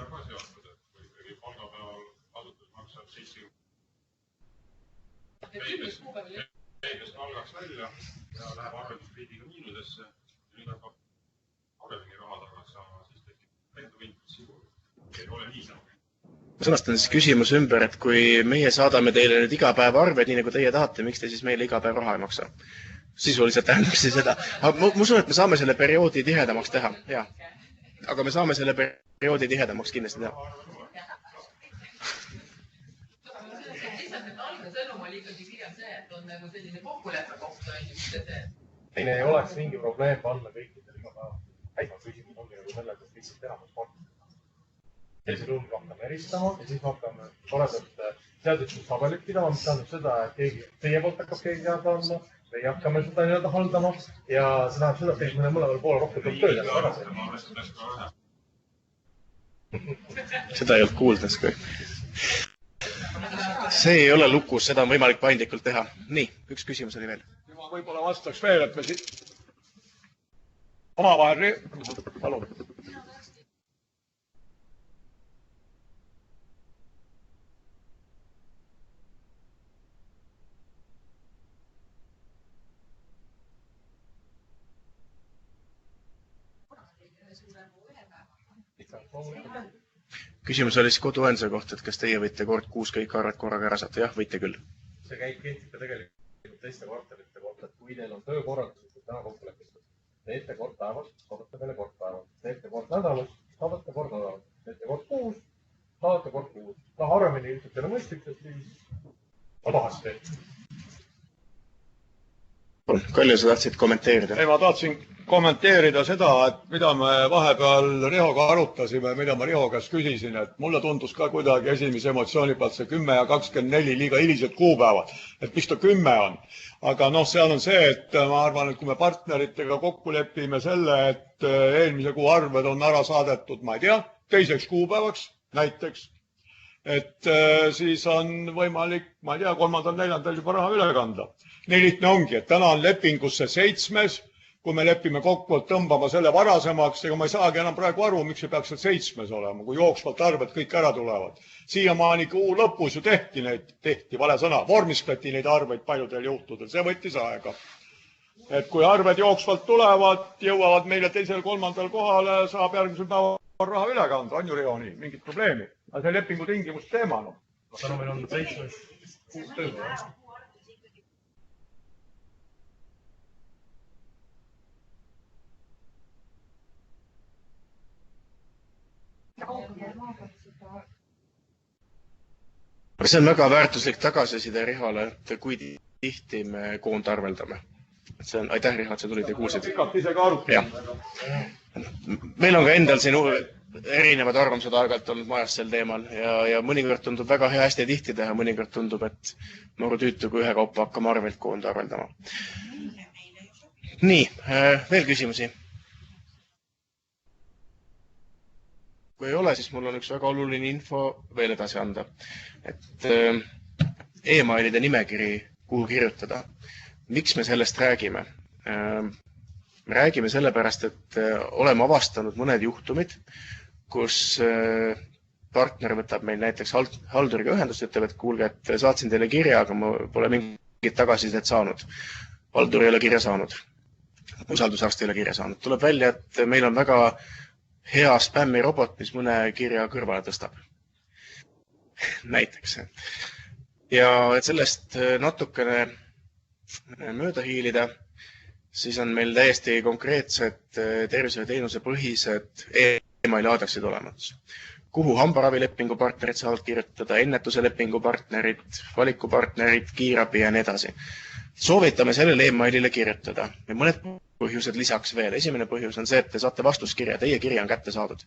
Käibest algaks välja ja läheb arveldusliidiga miinusesse ja nüüd hakkab arveldusliigi raha tagasi saama, siis tekib täiendav intressiivul. Ei ole niisama. Ma sõnastan siis küsimuse ümber, et kui meie saadame teile nüüd iga päev arved, nii nagu teie tahate, miks te siis meile iga päev raha ei maksa? Sisuliselt tähendab see seda. Ma usun, et me saame selle perioodi tihedamaks teha. Ja. Aga me saame selle perioodi tihedamaks kindlasti teha. Teine ei oleks mingi probleem panna kõikidel iga päeva. Häiva küsimus ongi nagu selles, et lihtsalt enamus partner. Sellisel juhul hakkame eristama ja siis hakkame toredalt seaduslikult tabelit pidama, mis tähendab seda, et teie poolt hakkab keegi teada andma, meie hakkame seda nii-öelda haldama ja see tähendab seda, et teil mõlemal poole rohkem tuleb tööd ja tagasi. Seda ei olnud kuuldas kui. See ei ole lukus, seda on võimalik paindlikult teha. Nii, üks küsimus oli veel. Ma võib-olla vastaks veel, et me siit omavahel... Palun. Küsimus oli siis koduõenduse kohta, et kas teie võite kord kuus kõik arved korraga ära saata? Jah, võite küll. See kehtib ka tegelikult teiste kvartalite kohta, et kui teil on töökorraldus, siis täna kokku lepitud. Teete kord päevas, saadate meile kord päevas. Teete kord nädalas, saadate kord nädalas. Teete kord kuus, saadate kord kuus. Harvemini ilmselt teile mõistlik, et siis ma tahaks teed. Kalju, sa tahtsid kommenteerida? Ei, ma tahtsin kommenteerida seda, et mida me vahepeal Rihoga arutasime, mida ma Riho käest küsisin, et mulle tundus ka kuidagi esimese emotsiooni pealt see 10 ja 24 liiga hilised kuupäevad, et mis ta 10 on. Aga noh, seal on see, et ma arvan, et kui me partneritega kokku lepime selle, et eelmise kuu arved on ära saadetud, ma ei tea, 2. kuupäevaks näiteks, et siis on võimalik, ma ei tea, 3. 4. juba raha üle kanda. Nii lihtne ongi, et täna on lepingusse 7. Kui me lepime kokku, et tõmbama selle varasemaks, ega ma ei saagi enam praegu aru, miks see peaks 7. olema, kui jooksvalt arved kõik ära tulevad. Siiamaani kuu lõpus ju tehti vale sõna, vormistati neid arveid paljudel juhtudel, see võttis aega. Et kui arved jooksvalt tulevad, jõuavad meile 2. 3. kohale, saab järgmisel päeval raha üle kanda, on ju Riho nii, mingit probleemi. Aga see lepingu tingimus teema, noh. Täna meil on 7 kuus tööpäeva. See on väga väärtuslik tagasiside Rihole, et kui tihti me koondarveldame. Aitäh, Riho, et sa tulid ja kuulsid. Pikalt ise ka arutame. Meil on ka endal siin erinevad arvamused aeg-ajalt olnud majas sel teemal ja mõnikord tundub väga hea hästi tihti teha, mõnikord tundub, et noru tüütu, kui ühekaupa hakkame arvelt koonda arveldama. Nii, veel küsimusi? Kui ei ole, siis mul on üks väga oluline info veel edasi anda. Et e-mailide nimekiri, kuhu kirjutada. Miks me sellest räägime? Me räägime sellepärast, et oleme avastanud mõned juhtumid, kus partner võtab meil näiteks halduriga ühendust, ütleb, et kuulge, et saatsin teile kirja, aga ma pole mingit tagasisidet saanud. Haldur ei ole kirja saanud. Usaldusarst ei ole kirja saanud. Tuleb välja, et meil on väga hea spämmirobot, mis mõne kirja kõrvale tõstab. Näiteks. Ja et sellest natukene mööda hiilida, siis on meil täiesti konkreetsed tervishoiuteenuse põhised e-maili aadressid olemas. Kuhu hambaravilepingu partnerid saavad kirjutada, ennetuse lepingu partnerid, valikupartnerid, kiirabi ja nii edasi. Soovitame sellele e-mailile kirjutada. Ja mõned põhjused lisaks veel. Esimene põhjus on see, et te saate vastuskirja. Teie kirja on kätte saadud.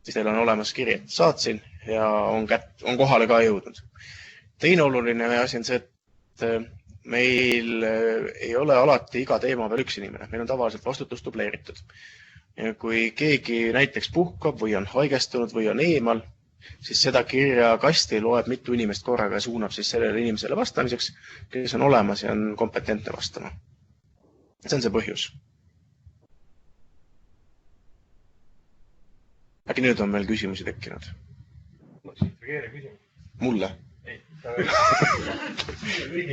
Siis teil on olemas kiri, et saatsin ja on kohale ka jõudnud. Teine oluline asi on see, et meil ei ole alati iga teema veel üks inimene. Meil on tavaliselt vastutus dubleeritud. Ja kui keegi näiteks puhkab või on haigestunud või on eemal, siis seda kirjakasti loeb mitu inimest korraga ja suunab siis sellele inimesele vastamiseks, kes on olemas ja on kompetentne vastama. See on see põhjus. Äkki nüüd on meil küsimusi tekkinud? Mulle? Ei.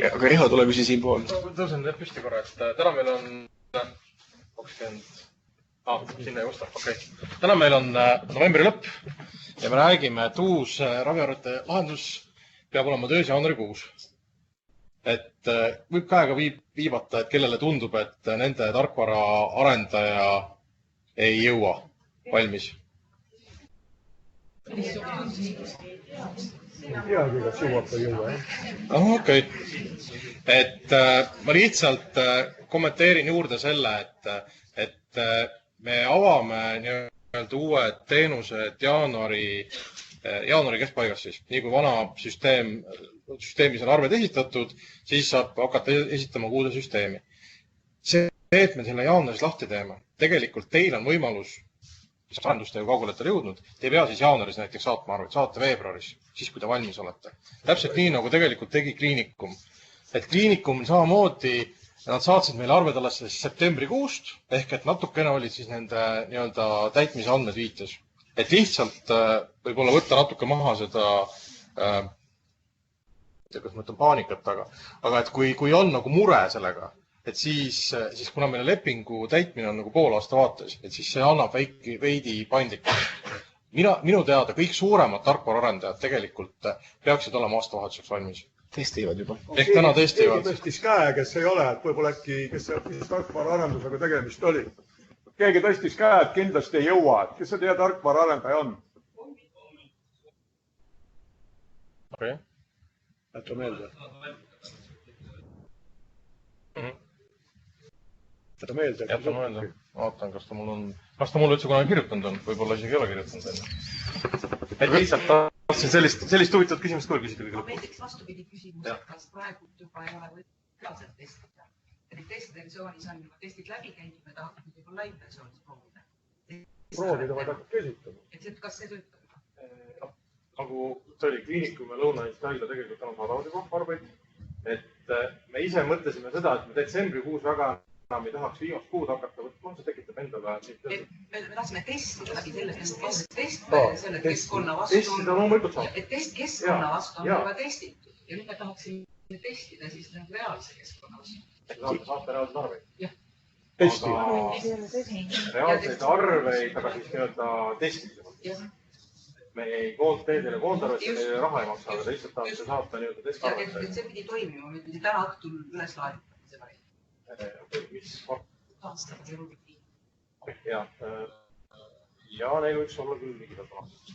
Aga Riho, tule küsi siin pool. Tõusen püsti korra, et täna meil on 20... sinna ei osta. Okay. Täna meil on novembri lõpp ja me räägime, et uus raviarvete lahendus peab olema töös jaanuarikuus. Et võib ka aega viivata, et kellele tundub, et nende tarkvara arendaja ei jõua valmis. Okei. Et ma lihtsalt kommenteerin juurde selle, et me avame nii-öelda uued teenused jaanuari keskpaigas siis. Nii kui vana süsteemis on arved esitatud, siis saab hakata esitama uude süsteemi. See, et me selle jaanuaris lahti teeme, tegelikult teil on võimalus, mis arendust ju kaugele olete jõudnud, te ei pea siis jaanuaris näiteks saatma arveid, saate veebruaris, siis kui te valmis olete. Täpselt nii, nagu tegelikult tegi kliinikum. Et kliinikum samamoodi, nad saatsid meile arved alles septembrikuust, ehk et natukene olid siis nende nii-öelda täitmise andmed viites. Et lihtsalt võib-olla võtta natuke maha seda, kas ma ütlen paanikat, aga et kui on nagu mure sellega, et siis kuna meile lepingu täitmine on nagu pool aasta vaates, et siis see annab veidi paindlikult. Minu teada kõik suuremad tarkvaraarendajad tegelikult peaksid olema aastavahetuseks valmis. Testivad juba. Ehk täna testivad. Keegi tõstis käe, kes ei ole, et võib-olla äkki, kes tarkvaraarendusega tegemist oli. Keegi tõstis käe, et kindlasti ei jõua. Kes see teie tarkvaraarendaja on? Okei. Jätta meelde. Jätta meelde. Vaatan, kas ta mul üldse kunagi kirjutanud on. Võib-olla isegi ei ole kirjutanud. Et lihtsalt tahtsin sellist huvitavat küsimust küll küsida kõige lõppu. Näiteks vastupidi küsimus, kas praegu juba ei ole võimalik testida. Et testiversioonis on juba testid läbi käinud, me tahame juba live-versioonis proovida. Proovida vaid hakkab esitama. Et kas see töötab? Nagu see oli kliinikum ja Lõuna-Eesti haigla tegelikult on saadavad juba arveid. Et me ise mõtlesime seda, et me detsembrikuus väga enam ei tahaks viimast kuud hakata võtma, see tekitab endale... Me tahtsime testida läbi selle keskkonna vastu. Testida loomulikult saab. Et keskkonna vastu on juba testitud. Ja nüüd me tahaksime testida siis reaalse keskkonna vastu. Saate reaalseid arveid? Jah. Testida. Reaalseid arveid, aga siis nii-öelda testimise. Jah. Me ei teile koondarvet, me raha ei maksa, aga lihtsalt tahate saata nii-öelda testarvet. Et see pidi toimima, me pidi täna õhtul üles laadima. Mis taastavad jõulukii. Ja neil võiks olla küll ligidalt vastu.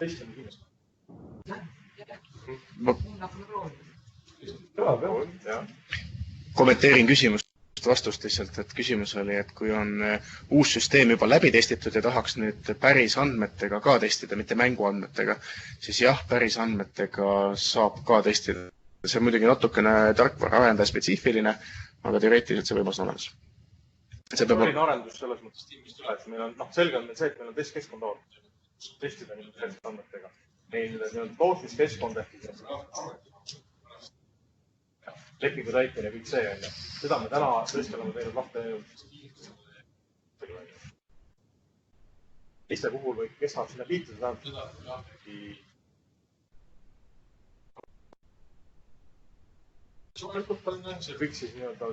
Testime kindlasti. Kommenteerin küsimust. vastust lihtsalt, et küsimus oli, et kui on uus süsteem juba läbi testitud ja tahaks nüüd päris andmetega ka testida, mitte mänguandmetega, siis jah, päris andmetega saab ka testida. See on muidugi natukene tarkvaraarendaja spetsiifiline, aga teoreetiliselt see võimalus on olemas. Selline arendus selles mõttes tiimist üle, et meil on, selge on meil see, et meil on testkeskkond olemas. Testida selliste andmetega. Meil on tootmiskeskkond ehk lepingu täitmine ja kõik see on. Seda me täna tõesti oleme teinud lahti teiste puhul või kes saab sinna liituda, see kõik siis nii-öelda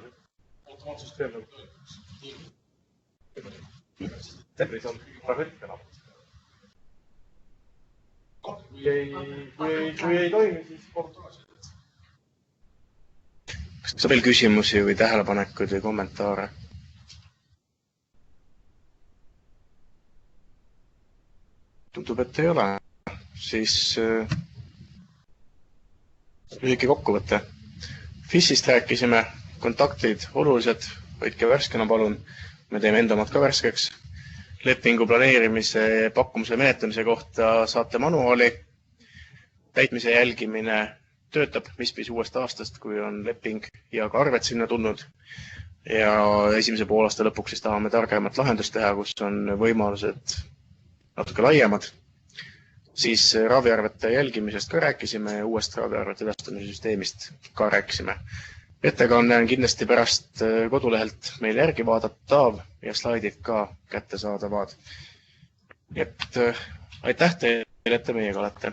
automaatsüsteem nagu tervis on praegu hetke enam. Kui ei toimi, siis kohtuasi. Kas on veel küsimusi või tähelepanekuid või kommentaare? Tundub, et ei ole. Siis lühike kokkuvõte. FIS-ist rääkisime, kontaktid olulised, hoidke värskena palun. Me teeme enda omad ka värskeks. Lepingu planeerimise pakkumise menetlemise kohta saate manuaali. Täitmise jälgimine töötab MISPis uuest aastast, kui on leping ja ka arved sinna tulnud. Ja esimese poolaasta lõpuks siis tahame targemat lahendust teha, kus on võimalused natuke laiemad. Siis raviarvete jälgimisest ka rääkisime ja uuest raviarvete edastamise süsteemist ka rääkisime. Ettekanne on kindlasti pärast kodulehelt meil järgi vaadatav ja slaidid ka kättesaadavad. Et aitäh teile, et te meiega olete.